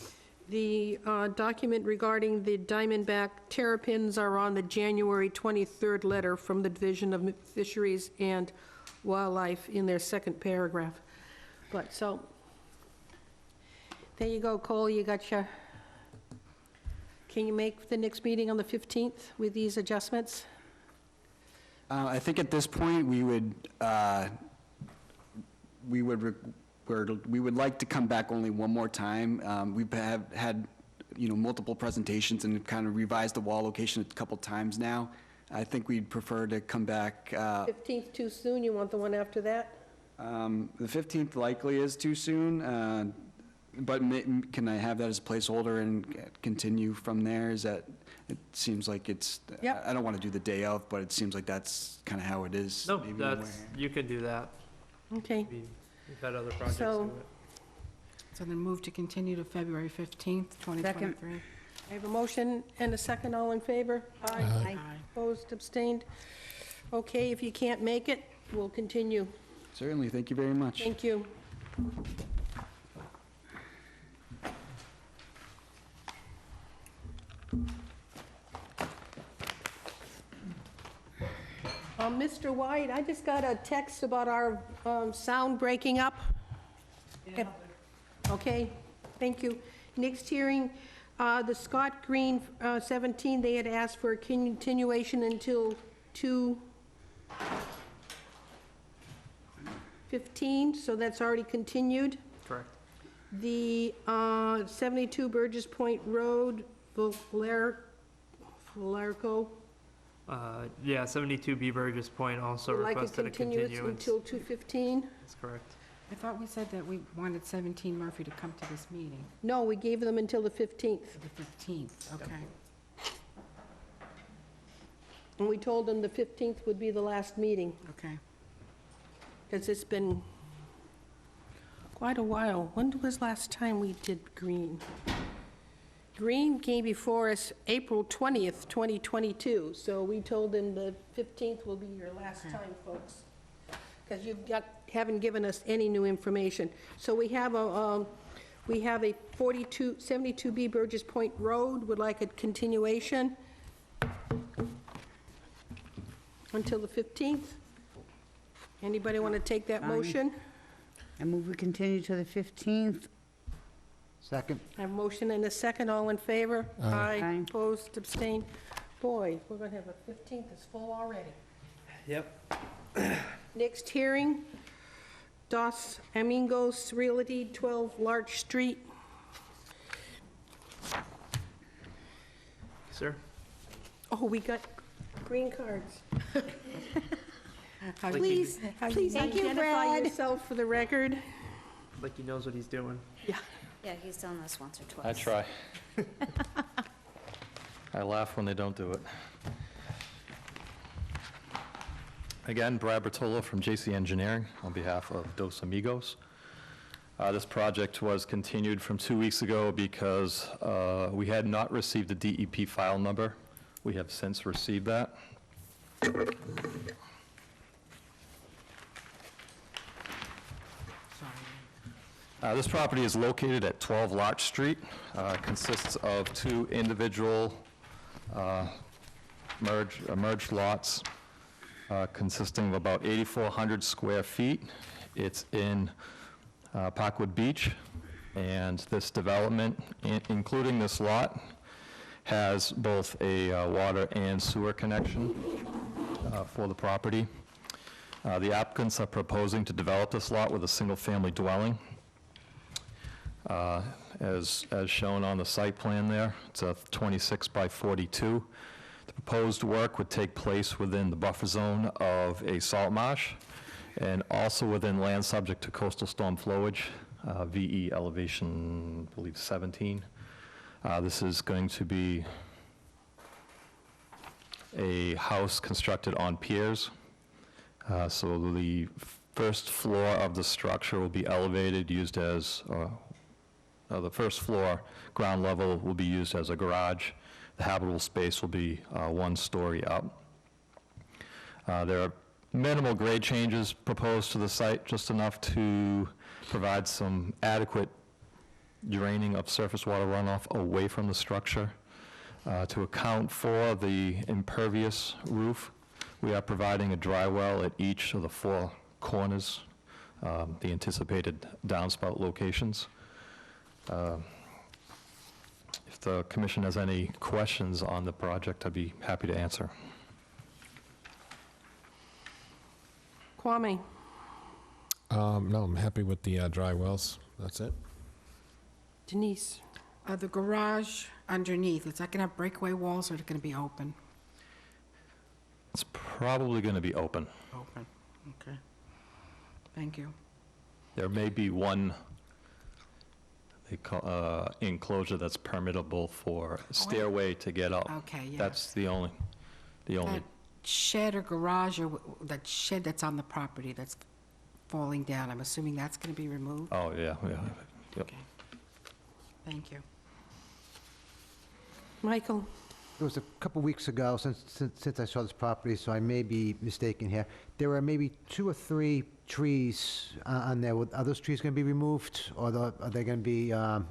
The document regarding the Diamondback terrapins are on the January 23rd letter from the Division of Fisheries and Wildlife in their second paragraph. But, so, there you go, Cole, you got your, can you make the next meeting on the 15th with these adjustments? I think at this point, we would like to come back only one more time. We've had, multiple presentations and kind of revised the wall location a couple times now. I think we'd prefer to come back, 15th too soon, you want the one after that? the 15th likely is too soon, but can I have that as a placeholder and continue from there? Is that, it seems like it's, Yep. I don't want to do the day of, but it seems like that's kind of how it is. no, maybe in that's, you can do that. Okay, We've had other projects So- do it. So then move to continue to February 15th, 2023. I have a motion and a second, all in favor? Aye. Opposed, abstained? Okay, if you can't make it, we'll continue. Certainly, thank you very much. Thank you. Mr. White, I just got a text about our sound breaking up. Okay, thank you. Next hearing, the Scott Green 17, they had asked for a continuation until 2/15, so that's already continued. Correct. The 72 Burgess Point Road, Valerico, Yeah, 72B Burgess Point also would like a requested a continuance continuance. until 2/15. That's correct. I thought we said that we wanted 17 Murphy to come to this meeting, No, we gave them until the 15th, the 15th, okay. and we told them the 15th would be the last meeting, Okay. because it's been quite a while. When was last time we did Green? Green came before us April 20th, 2022, so we told him the 15th will be your last time, folks, because haven't given us any new information. So we have a 72B Burgess Point Road, would like a continuation until the 15th. Anybody want to take that Fine. motion? I move we continue to the 15th. Second. I have a motion and a second, all in favor? Aye. Opposed, abstained? Boy, we're going to have a 15th that's full already. Yep. Next hearing, Dos Amigos Realty, 12 Larch Street. Sir? Oh, we got green cards. Please, Please identify Brad. yourself for the record. Like he knows what he's doing. Yeah, he's done this once or twice. I try. I laugh when they don't do it. Again, Brad Bertolo from JC Engineering on behalf of Dos Amigos. This project was continued from 2 weeks ago because we had not received the DEP file number. We have since received that. This property is located at 12 Larch Street, consists of 2 individual merged lots consisting of about 8,400 square feet. It's in Parkwood Beach, and this development, including this lot, has both a water and sewer connection for the property. The applicants are proposing to develop this lot with a single-family dwelling. As shown on the site plan there, it's a 26 by 42. The proposed work would take place within the buffer zone of a salt marsh and also within land subject to coastal storm flowage, VE elevation, I believe 17. This is going to be a house constructed on piers. So the first floor of the structure will be elevated, used as the first floor, ground level, will be used as a garage. The habitable space will be 1 story up. There are minimal grade changes proposed to the site, just enough to provide some adequate draining of surface water runoff away from the structure. To account for the impervious roof, we are providing a dry well at each of the 4 corners, the anticipated downspout locations. If the commission has any questions on the project, I'd be happy to answer. Kwame? No, I'm happy with the dry wells. That's it. Denise? The garage underneath, is that going to have breakaway walls or is it going to be open? It's probably going to be open. Open, okay. Thank you. There may be one enclosure that's permittable for stairway to get up. Okay, yeah. That's the only. That shed or garage, or that shed that's on the property that's falling down, I'm assuming that's going to be removed? Oh, yeah. Yep. Okay. Thank you. Michael? It was a couple weeks ago since I saw this property, so I may be mistaken here. There were maybe 2 or 3 trees on there. Are those trees going to be removed, or are they going to be, or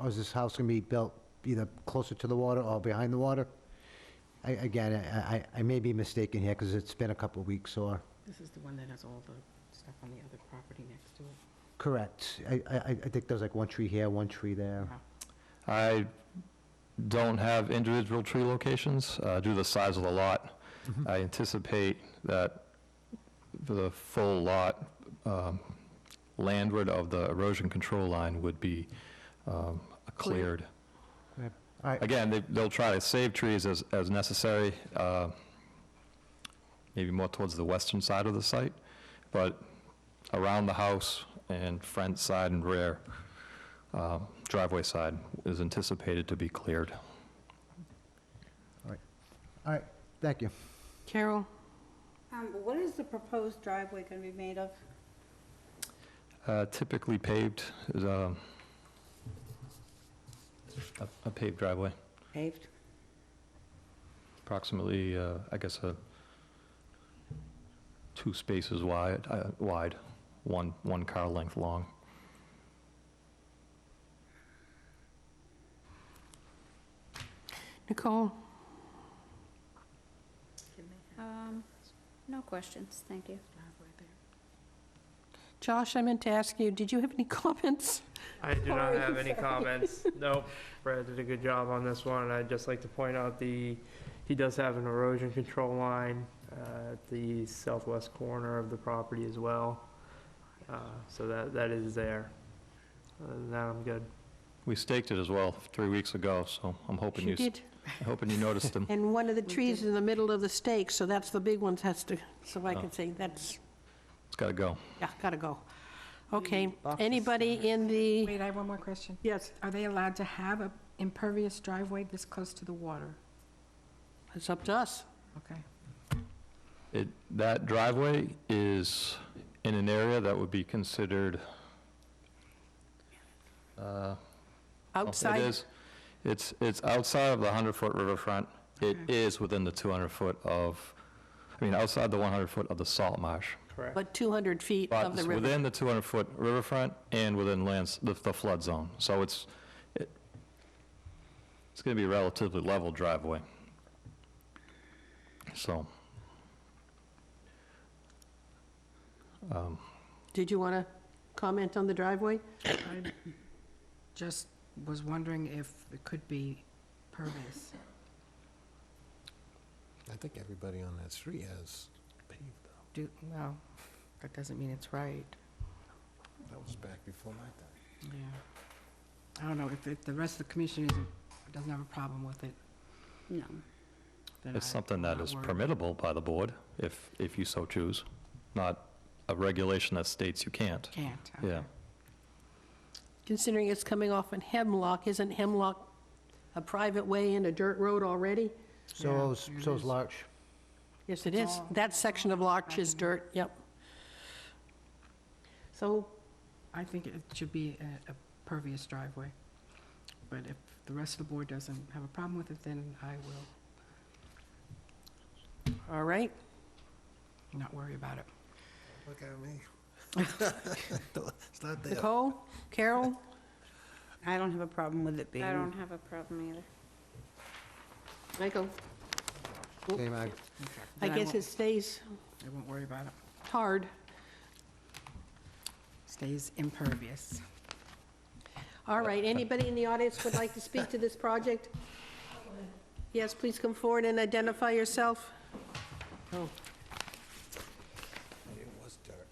is this house going to be built either closer to the water or behind the water? Again, I may be mistaken here because it's been a couple of weeks, or... This is the one that has all the stuff on the other property next to it. Correct. I think there's like 1 tree here, 1 tree there. I don't have individual tree locations due to the size of the lot. I anticipate that the full lot landward of the erosion control line would be cleared. All right. Again, they'll try to save trees as necessary, maybe more towards the western side of the site, but around the house and front side and rear driveway side is anticipated to be cleared. All right, thank you. Carol? What is the proposed driveway going to be made of? Typically paved, A paved driveway, Paved? approximately, I guess, 2 spaces wide, one car length long. Nicole? No questions, thank you. Josh, I meant to ask you, did you have any comments? I do not Sorry, have any sorry. comments. Nope. Brad did a good job on this one, and I'd just like to point out he does have an erosion control line at the southwest corner of the property as well. So that is there. Other than that, I'm good. We staked it as well 3 weeks ago, so I'm hoping You did. noticed them. And one of the trees in the middle of the stake, so that's the big one, has to, so I can say that's, It's got to go. yeah, gotta go. Okay, anybody in the, Wait, I have one more question. yes, Are they allowed to have a impervious driveway this close to the water? it's up to us. Okay. That driveway is in an area that would be considered, Outside, it's outside of the 100-foot riverfront. It is within the 200-foot outside the 100-foot of the salt marsh. Correct. but 200 feet But of the it's river. within the 200-foot riverfront and within the flood zone. So it's going to be a relatively level driveway. So, Did you want to comment on the driveway? I just was wondering if it could be pervious. I think everybody on that street has paved, though. Well, that doesn't mean it's right. That was back before my time. Yeah. I don't know, if the rest of the commission doesn't have a problem with it, No. then it's I'm something that not is worried. permittable by the board, if you so choose, not a regulation that states you can't. Can't. Yeah. okay. Considering it's coming off in Hemlock, isn't Hemlock a private way and a dirt road already? So's it is. Larch. Yes, it is. That section of Larch is dirt, yep. So, I think it should be a pervious driveway. But if the rest of the board doesn't have a problem with it, then I will all right, not worry about it. Look at me. It's not there. Nicole, Carol, I don't have a problem with it being. I don't have a problem either. Michael, Okay, Mag. I Then guess won't- it stays I won't worry about it. hard. Stays impervious. All right, anybody in the audience would like to speak to this project? Yes, please come forward and identify yourself. Oh, It was dirt.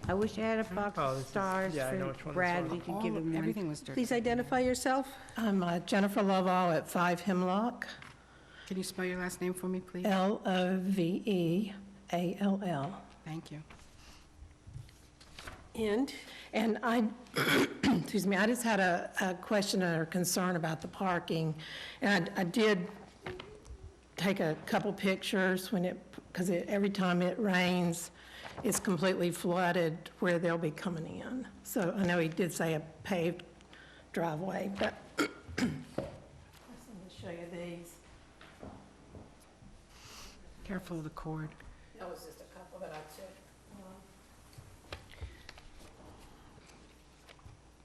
I wish I had a box Oh, of this is- stars yeah, I know for which one this Brad. was. We could give him one. Everything was dirt. please identify yourself. I'm Jennifer Lovall at 5 Hemlock, Can you spell your last name for me, please? Loveall. Thank you. And I, excuse me, I just had a question or concern about the parking. And I did take a couple pictures because every time it rains, it's completely flooded where they'll be coming in. So I know he did say a paved driveway, but let me show you these. Careful of the cord. that was just a couple that I took.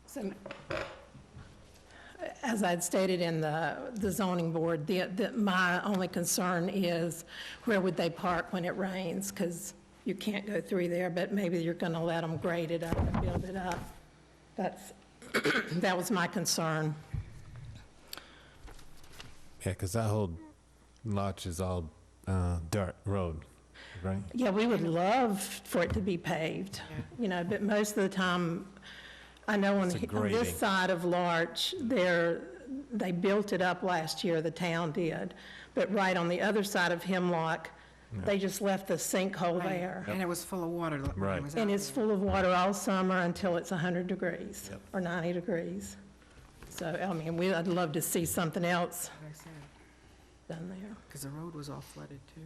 So, as I'd stated in the zoning board, my only concern is where would they park when it rains? Because you can't go through there, but maybe you're going to let them grade it up and build it up. That was my concern. Yeah, because that whole Larch is all dirt road, right? Yeah, we would love for it to be paved, but most of the time, I know on It's a on grading. this side of Larch, they built it up last year, the town did, but right on the other side of Hemlock, they just left the sinkhole Right. there. And it was full of water when Right. it was out And it's there. full of water all summer until it's 100 degrees Yep. or 90 degrees. So, I mean, I'd love to see something else Like I said, done there. because the road was all flooded, too.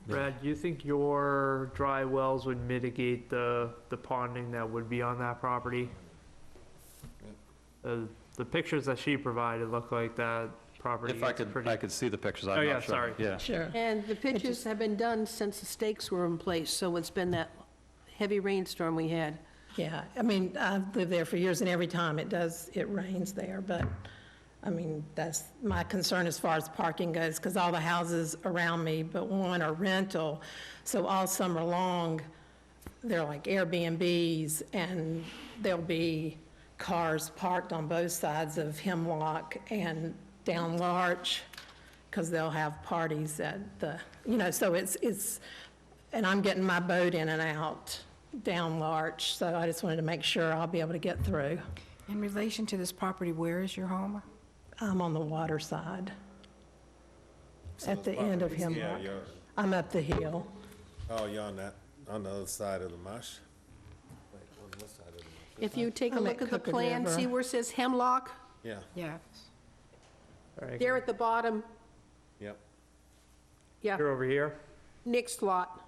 Brad, do you think your dry wells would mitigate the ponding that would be on that property? the pictures that she provided look like that property If I is could, pretty. I could see the pictures, I'm Oh, not yeah, sure. sorry. Yeah. Sure. And the pictures have been done since the stakes were in place, so it's been that heavy rainstorm we had. Yeah, I mean, I've lived there for years, and every time it rains there, but, I mean, that's my concern as far as parking goes, because all the houses around me but one are rental, so all summer long, they're like Airbnbs, and there'll be cars parked on both sides of Hemlock and down Larch, because they'll have parties at the, so it's, and I'm getting my boat in and out down Larch, so I just wanted to make sure I'll be able to get through. In relation to this property, where is your home? I'm on the water side, at the end of Hemlock. I'm up the hill. Oh, you're on that, on the other side of the marsh? Wait, on this side of the marsh. If you take a I'm look at at the Crooked plan, River. see where it says Hemlock? Yeah, Yeah. All right, There at the bottom, yep. yeah, You're over here, next lot,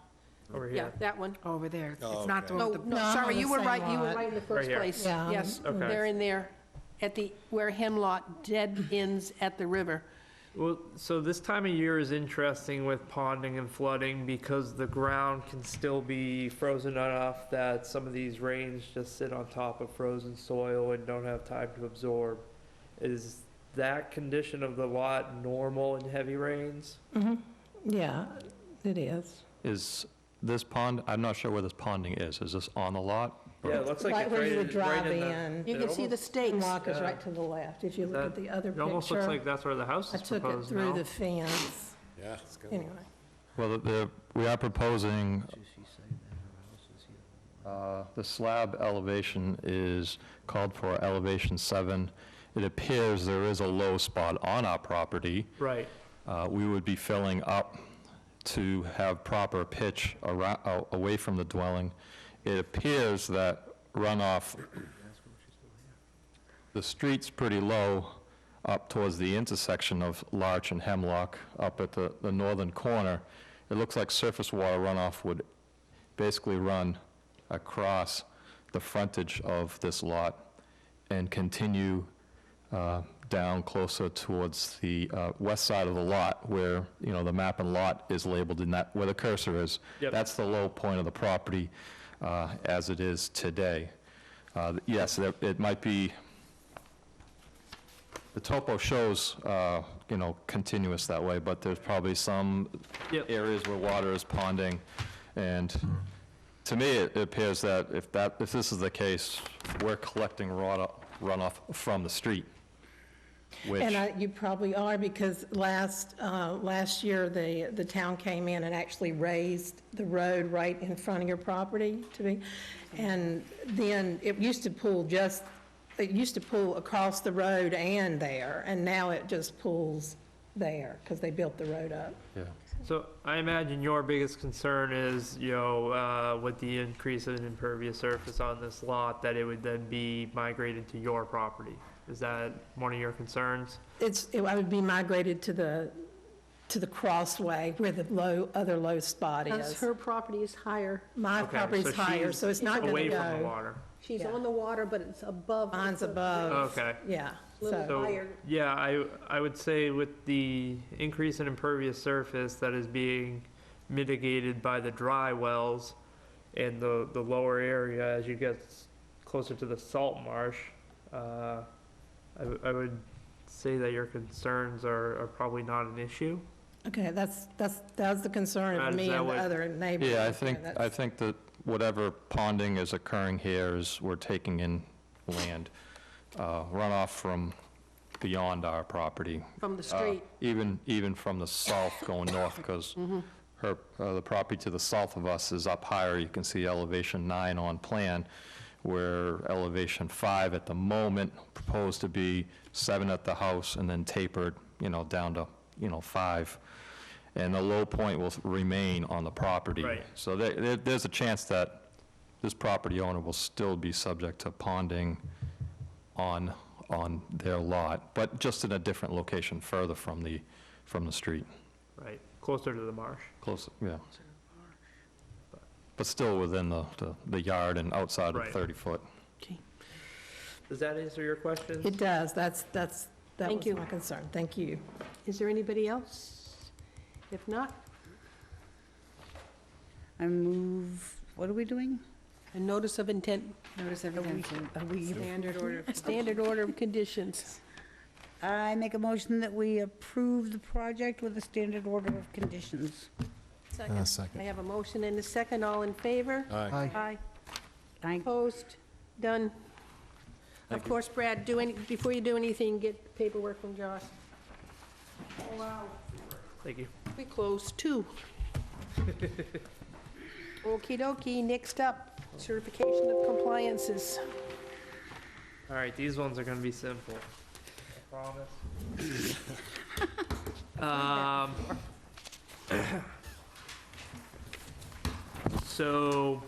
over yeah, here. that one. Over there. Oh, It's not the okay. one No, with no, No, I'm sorry, on you the were same right, you were lot. right in the first here. place. Yeah, I'm- Yes, Okay. they're in there, at the, where Hemlock dead ends at the river. Well, so this time of year is interesting with ponding and flooding because the ground can still be frozen enough that some of these rains just sit on top of frozen soil and don't have time to absorb. Is that condition of the lot normal in heavy rains? Yeah, it is. Is this pond, I'm not sure where this ponding is. Is this on the lot? Yeah, it looks like Right it's where right you would right drive in the. in. You it can see the almost- stakes. Hemlock is Yeah. right to the left, if you look at the other It almost looks picture. like that's where the house I is took it proposed through now. the fence, Yeah, it's good. anyway. Well, we are proposing, the slab elevation is called for elevation 7. It appears there is a low spot on our property. Right, We would be filling up to have proper pitch away from the dwelling. It appears that runoff, the street's pretty low up towards the intersection of Larch and Hemlock, up at the northern corner. It looks like surface water runoff would basically run across the frontage of this lot and continue down closer towards the west side of the lot where, the map and lot is labeled in that, where the cursor is. Yep. That's the low point of the property as it is today. Yes, it might be, the topo shows, continuous that way, but there's probably some Yep. areas where water is ponding. And to me, it appears that if this is the case, we're collecting runoff from the street, which, And you probably are, because last year, the town came in and actually raised the road right in front of your property and then it used to pool across the road and there, and now it just pools there, because they built the road up. yeah. so I imagine your biggest concern is, with the increase in impervious surface on this lot, that it would then be migrated to your property. Is that one of your concerns? I would be migrated to the crossway where the other low spot Because is. her property is higher. My Okay, property's so higher, she's so it's not gonna Away from the go. water. She's Yeah. on the water, but it's above. Mine's it's a above. Okay. Yeah, Little so, So, higher. yeah, I would say with the increase in impervious surface that is being mitigated by the dry wells and the lower area as you get closer to the salt marsh, I would say that your concerns are probably not an issue. okay, that's the concern Is of me that and the what- other neighbors. Yeah, I that's- think that whatever ponding is occurring here is we're taking in land, runoff from beyond our property. From the street. Even from the south going north, because the property to the south of us is up higher. You can see elevation 9 on plan, where elevation 5 at the moment proposed to be 7 at the house and then tapered, down to, 5. And the low point will remain on the property. Right. So there's a chance that this property owner will still be subject to ponding on their lot, but just in a different location further from the street. Right, closer to the marsh. Close, yeah. But still within the yard and outside of Right. 30 foot. Okay. Does that answer your question? It does. That Thank was you. my concern. Thank you. Is there anybody else? If not, I move, what are we doing? a notice of intent, Notice of Are we- intent. are we- Standard order of standard order of conditions. I make a motion that we approve the project with a standard order of conditions. Second. I Second. have a motion and a second. All in favor? Aye. Aye. Thank, Opposed? Done. Of course, Brad, before you do anything, get the paperwork from Josh. Oh, wow. Thank you. We closed two. Okey dokey, next up, certification of compliances. All right, these ones are gonna be simple. Promise. So,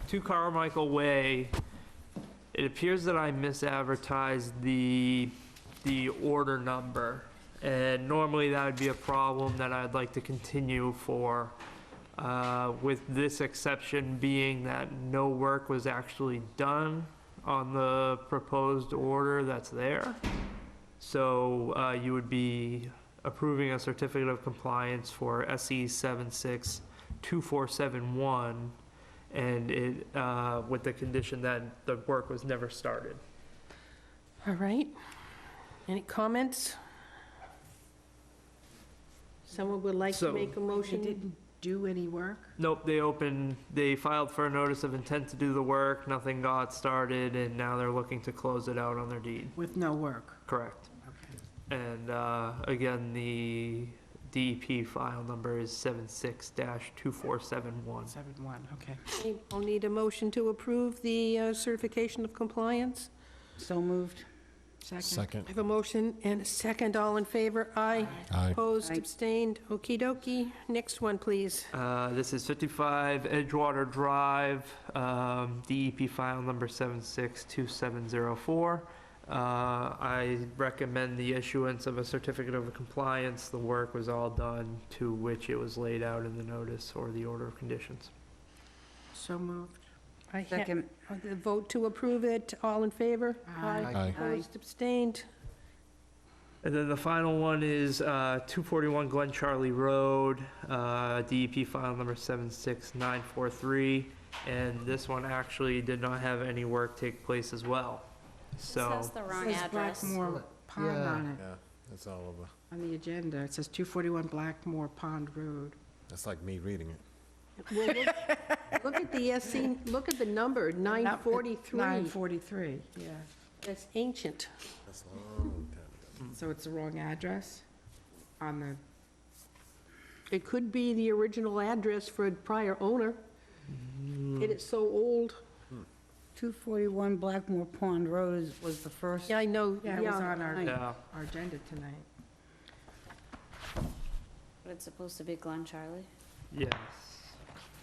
2 Carmichael Way, it appears that I misadvertised the order number. And normally that would be a problem that I'd like to continue for, with this exception being that no work was actually done on the proposed order that's there. So you would be approving a certificate of compliance for SE 762471, and it, with the condition that the work was never started. All right. Any comments? Someone would like to So- make a They motion? didn't do any work? Nope, they filed for a notice of intent to do the work, nothing got started, and now they're looking to close it out on their deed. With no work? Correct. Okay. And again, the DEP file number is 76-2471. 7-1, okay. Okay, I'll need a motion to approve the certification of compliance. so moved. I Second. have a motion and a second. All in favor? Aye. Aye. Opposed, Aye. abstained? Okey dokey. Next one, please. This is 55 Edgewater Drive, DEP file number 762704. I recommend the issuance of a certificate of compliance. The work was all done to which it was laid out in the notice or the order of conditions. So moved. Second. The vote to approve it. All in favor? Aye. Aye. Opposed, abstained? And then the final one is 241 Glen Charlie Road, DEP file number 76943. And this one actually did not have any work take place as well. It So, says the wrong Says address. Blackmore Pond Yeah. on it, Yeah, it's all over. on the agenda. It says 241 Blackmore Pond Road. That's like me reading it. Well, look at the SC, look at the number, 943. 943, yeah. That's ancient. That's a long time ago. So it's the wrong address on the, It could be the original address for a prior owner. It is so old. 241 Blackmore Pond Road was the first. Yeah, I know, yeah, it was on yeah. our agenda tonight. But it's supposed to be Glen Charlie. Yes.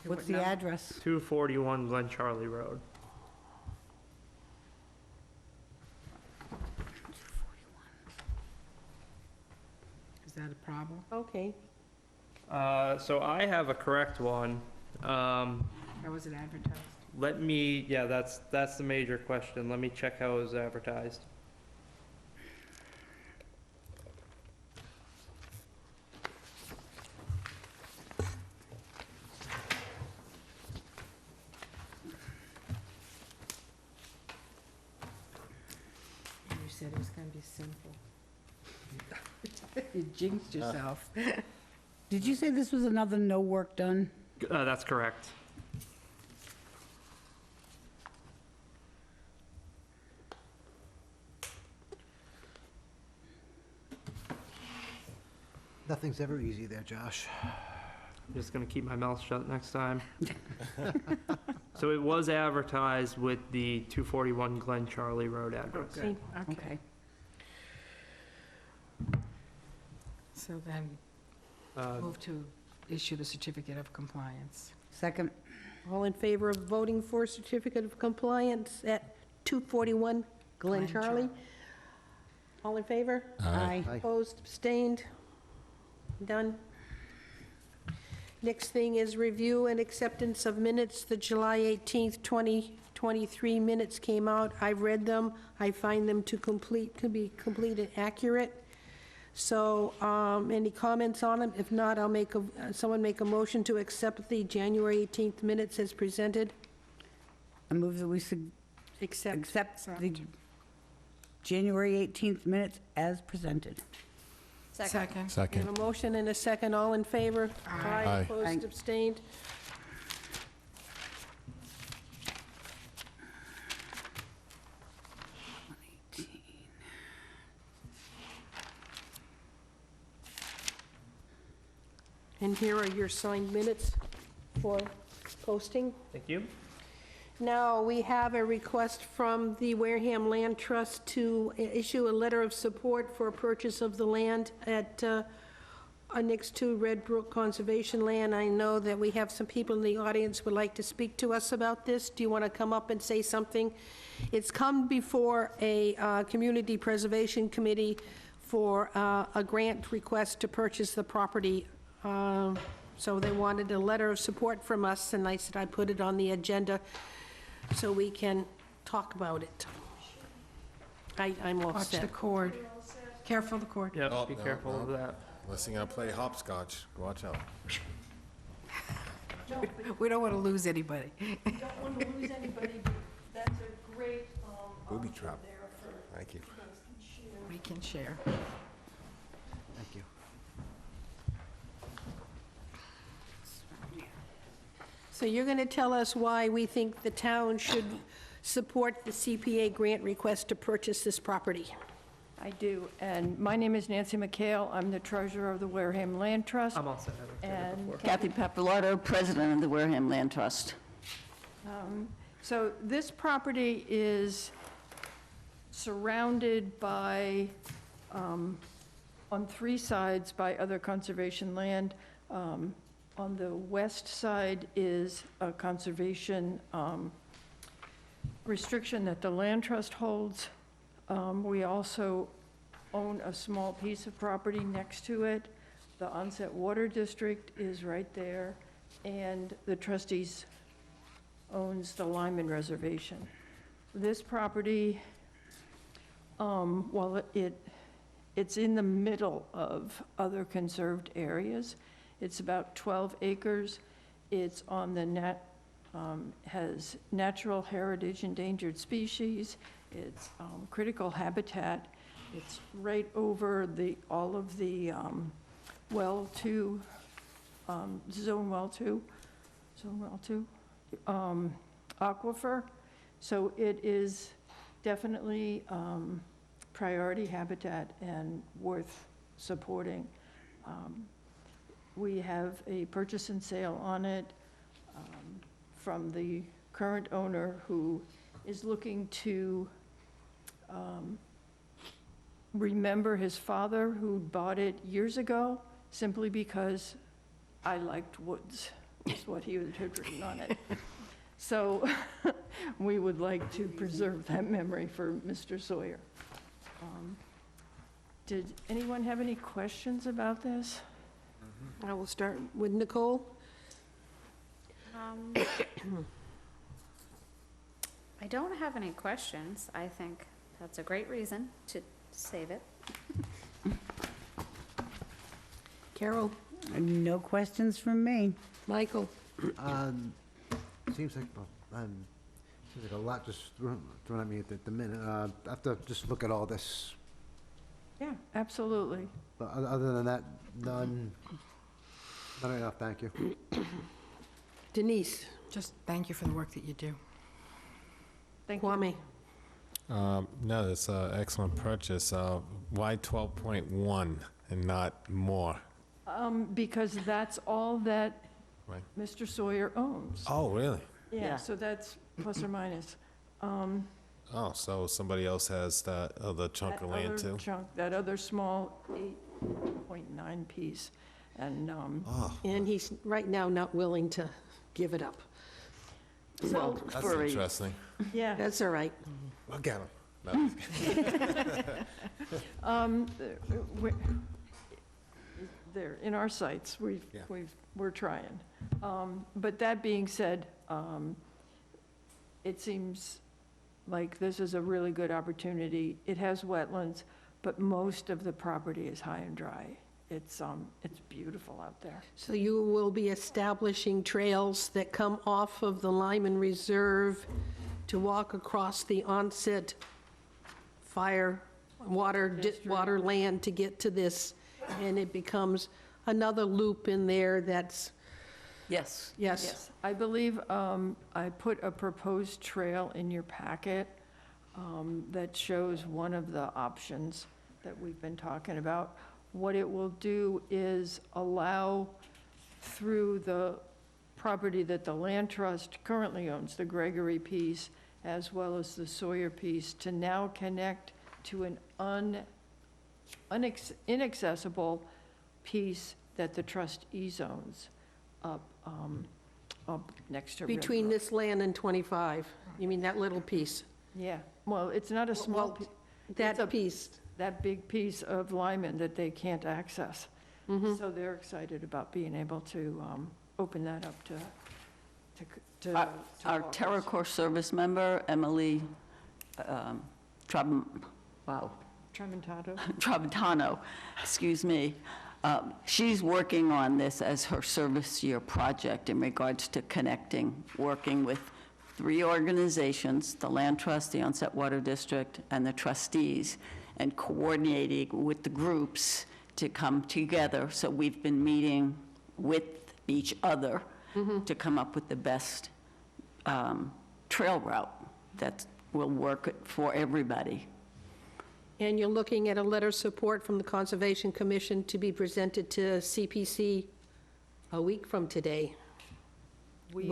What's the address? 241 Glen Charlie Road. Is that a problem? Okay. So I have a correct one. How was it advertised? Let me, yeah, that's the major question. Let me check how it was advertised. You said it was gonna be simple. You jinxed yourself. Did you say this was another no work done? That's correct. Nothing's ever easy there, Josh. I'm just gonna keep my mouth shut next time. So it was advertised with the 241 Glen Charlie Road address. Good, okay. Okay. So then, move to issue the certificate of compliance. Second. All in favor of voting for certificate of compliance at 241 Glen Glen Charlie? All in favor? Aye. Aye. Opposed, abstained? Done. Next thing is review and acceptance of minutes, the July 18th, 2020 23 minutes came out. I've read them. I find them to be complete and accurate. So, any comments on them? If not, I'll make someone make a motion to accept the January 18th minutes as presented. I move that we accept the January 18th minutes as presented. Second. We Second. have a motion and a second. All in favor? Aye. Opposed, Aye. abstained? And here are your signed minutes for posting. Thank you. Now, we have a request from the Wareham Land Trust to issue a letter of support for a purchase of the land at, next to Red Brook Conservation Land. I know that we have some people in the audience who would like to speak to us about this. Do you want to come up and say something? It's come before a Community Preservation Committee for a grant request to purchase the property. So they wanted a letter of support from us, and I said I'd put it on the agenda so we can talk about it. I'm all Watch the set. cord. Careful the cord. Yep, Oh, be no, careful no. of that. Unless you're gonna play hopscotch, watch out. We don't want to lose anybody. Don't want to lose anybody, but that's a great, Booby trap. Thank you. We can share. Thank you. So you're going to tell us why we think the town should support the CPA grant request to purchase this property. I do, and my name is Nancy McHale. I'm the treasurer of the Wareham Land Trust. I'm all set. And Kathy Pappalardo, president of the Wareham Land Trust. So this property is surrounded by, on 3 sides by other conservation land. On the west side is a conservation restriction that the Land Trust holds. We also own a small piece of property next to it. The Onset Water District is right there, and the trustees owns the Lyman Reservation. This property, while it's in the middle of other conserved areas, it's about 12 acres. It's on the has natural heritage endangered species. It's critical habitat. It's right over all of the well 2, zone well 2 aquifer. So it is definitely priority habitat and worth supporting. We have a purchase and sale on it from the current owner who is looking to remember his father who bought it years ago simply because I liked woods, is what he had written on it. So we would like to preserve that memory for Mr. Sawyer. Did anyone have any questions about this? I will start with Nicole. I don't have any questions. I think that's a great reason to save it. Carol? No questions from me. Michael? Seems like, seems like a lot just thrown at me at the minute. I have to just look at all this. Yeah, absolutely. But other than that, none enough, thank you. Denise? Just thank you for the work that you do. Thank you. Kwame? No, it's an excellent purchase. Why 12.1 and not more? Because that's all that Right. Mr. Sawyer owns. Oh, really? Yeah, so that's plus or minus. Oh, so somebody else has that other chunk of land too? That other small 8.9 piece, and, Oh, And he's right now not willing to give it up. so, that's interesting. yeah. That's all right. Look at him. No. we- They're in our sights, we're trying. But that being said, it seems like this is a really good opportunity. It has wetlands, but most of the property is high and dry. It's beautiful out there. So you will be establishing trails that come off of the Lyman Reserve to walk across the onset water land to get to this, and it becomes another loop in there that's, Yes. yes. I believe I put a proposed trail in your packet that shows one of the options that we've been talking about. What it will do is allow through the property that the Land Trust currently owns, the Gregory piece, as well as the Sawyer piece, to now connect to an inaccessible piece that the trustees owns up next to River Between Road. this land and 25. You mean that little piece? Yeah, well, it's not a small, Well, piece. that piece. That big piece of Lyman that they can't access. Mm-hmm. So they're excited about being able to open that up to Our walkers. TerraCore service member, Emily Tramontano? Travantano, excuse me, she's working on this as her service year project in regards to connecting, working with 3 organizations, the Land Trust, the Onset Water District, and the trustees, and coordinating with the groups to come together. So we've been meeting with each other to come up with the best trail route that will work for everybody. And you're looking at a letter of support from the Conservation Commission to be presented to CPC a week from today. We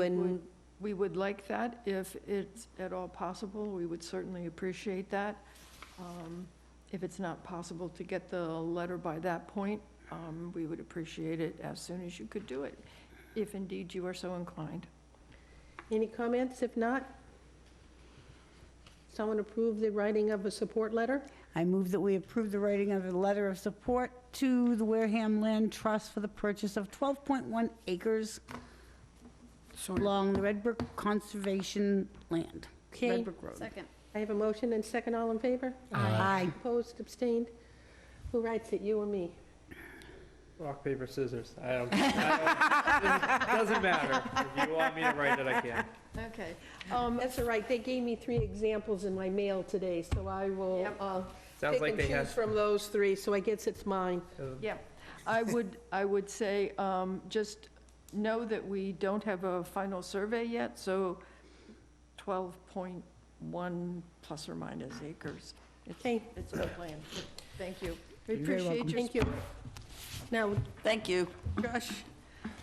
would like that if it's at all possible. We would certainly appreciate that. If it's not possible to get the letter by that point, we would appreciate it as soon as you could do it, if indeed you are so inclined. Any comments? If not, someone approve the writing of a support letter? I move that we approve the writing of a letter of support to the Wareham Land Trust for the purchase of 12.1 acres along the Red Brook Conservation Land. Okay. Red Brook Road. Second. I have a motion and second. All in favor? Aye. Opposed, abstained? Who writes it, you or me? Rock, paper, scissors. Doesn't matter. If you want me to write it, I can. Okay. That's all right. They gave me 3 examples in my mail today, so I will Sounds pick like and they choose had. from those 3, so I guess it's mine. Yeah, I would say, just know that we don't have a final survey yet, so 12.1 plus or minus acres. Okay. It's a plan. Thank you. We You're very appreciate your Thank you. Now, Thank you. Josh,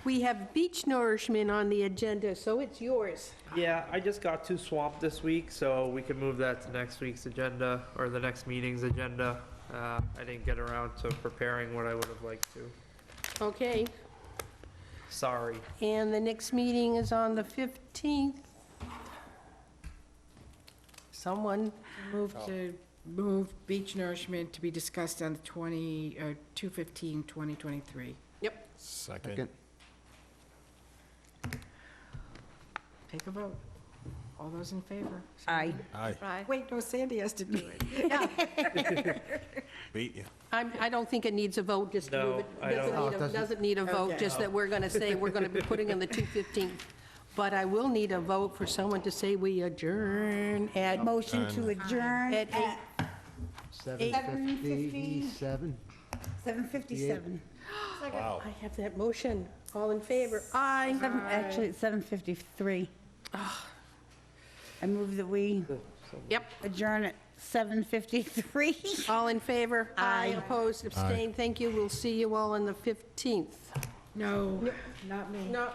we have beach nourishment on the agenda, so it's yours. Yeah, I just got too swamped this week, so we can move that to next week's agenda or the next meeting's agenda. I didn't get around to preparing what I would have liked to. Okay, Sorry. and the next meeting is on the 15th. Someone, Move beach nourishment to be discussed on the 2/15/2023. yep, Second. Take a vote. All those in favor? Aye. Aye. Wait, no, Sandy has to do it. Beat you. I don't think it needs a vote, just to No, move it. I don't. Oh, it doesn't? Doesn't need a vote, Okay. just that we're going to say we're going to be putting in the 215th. But I will need a vote for someone to say we adjourn at Motion to adjourn At at 7:57. 7:57. Wow. I have that motion. All in favor? Aye. Actually, it's 7:53. I move that we Yep. adjourn at 7:53. All in favor? Aye. Opposed, abstained. Thank you. We'll see you all on the 15th. No, not me. No,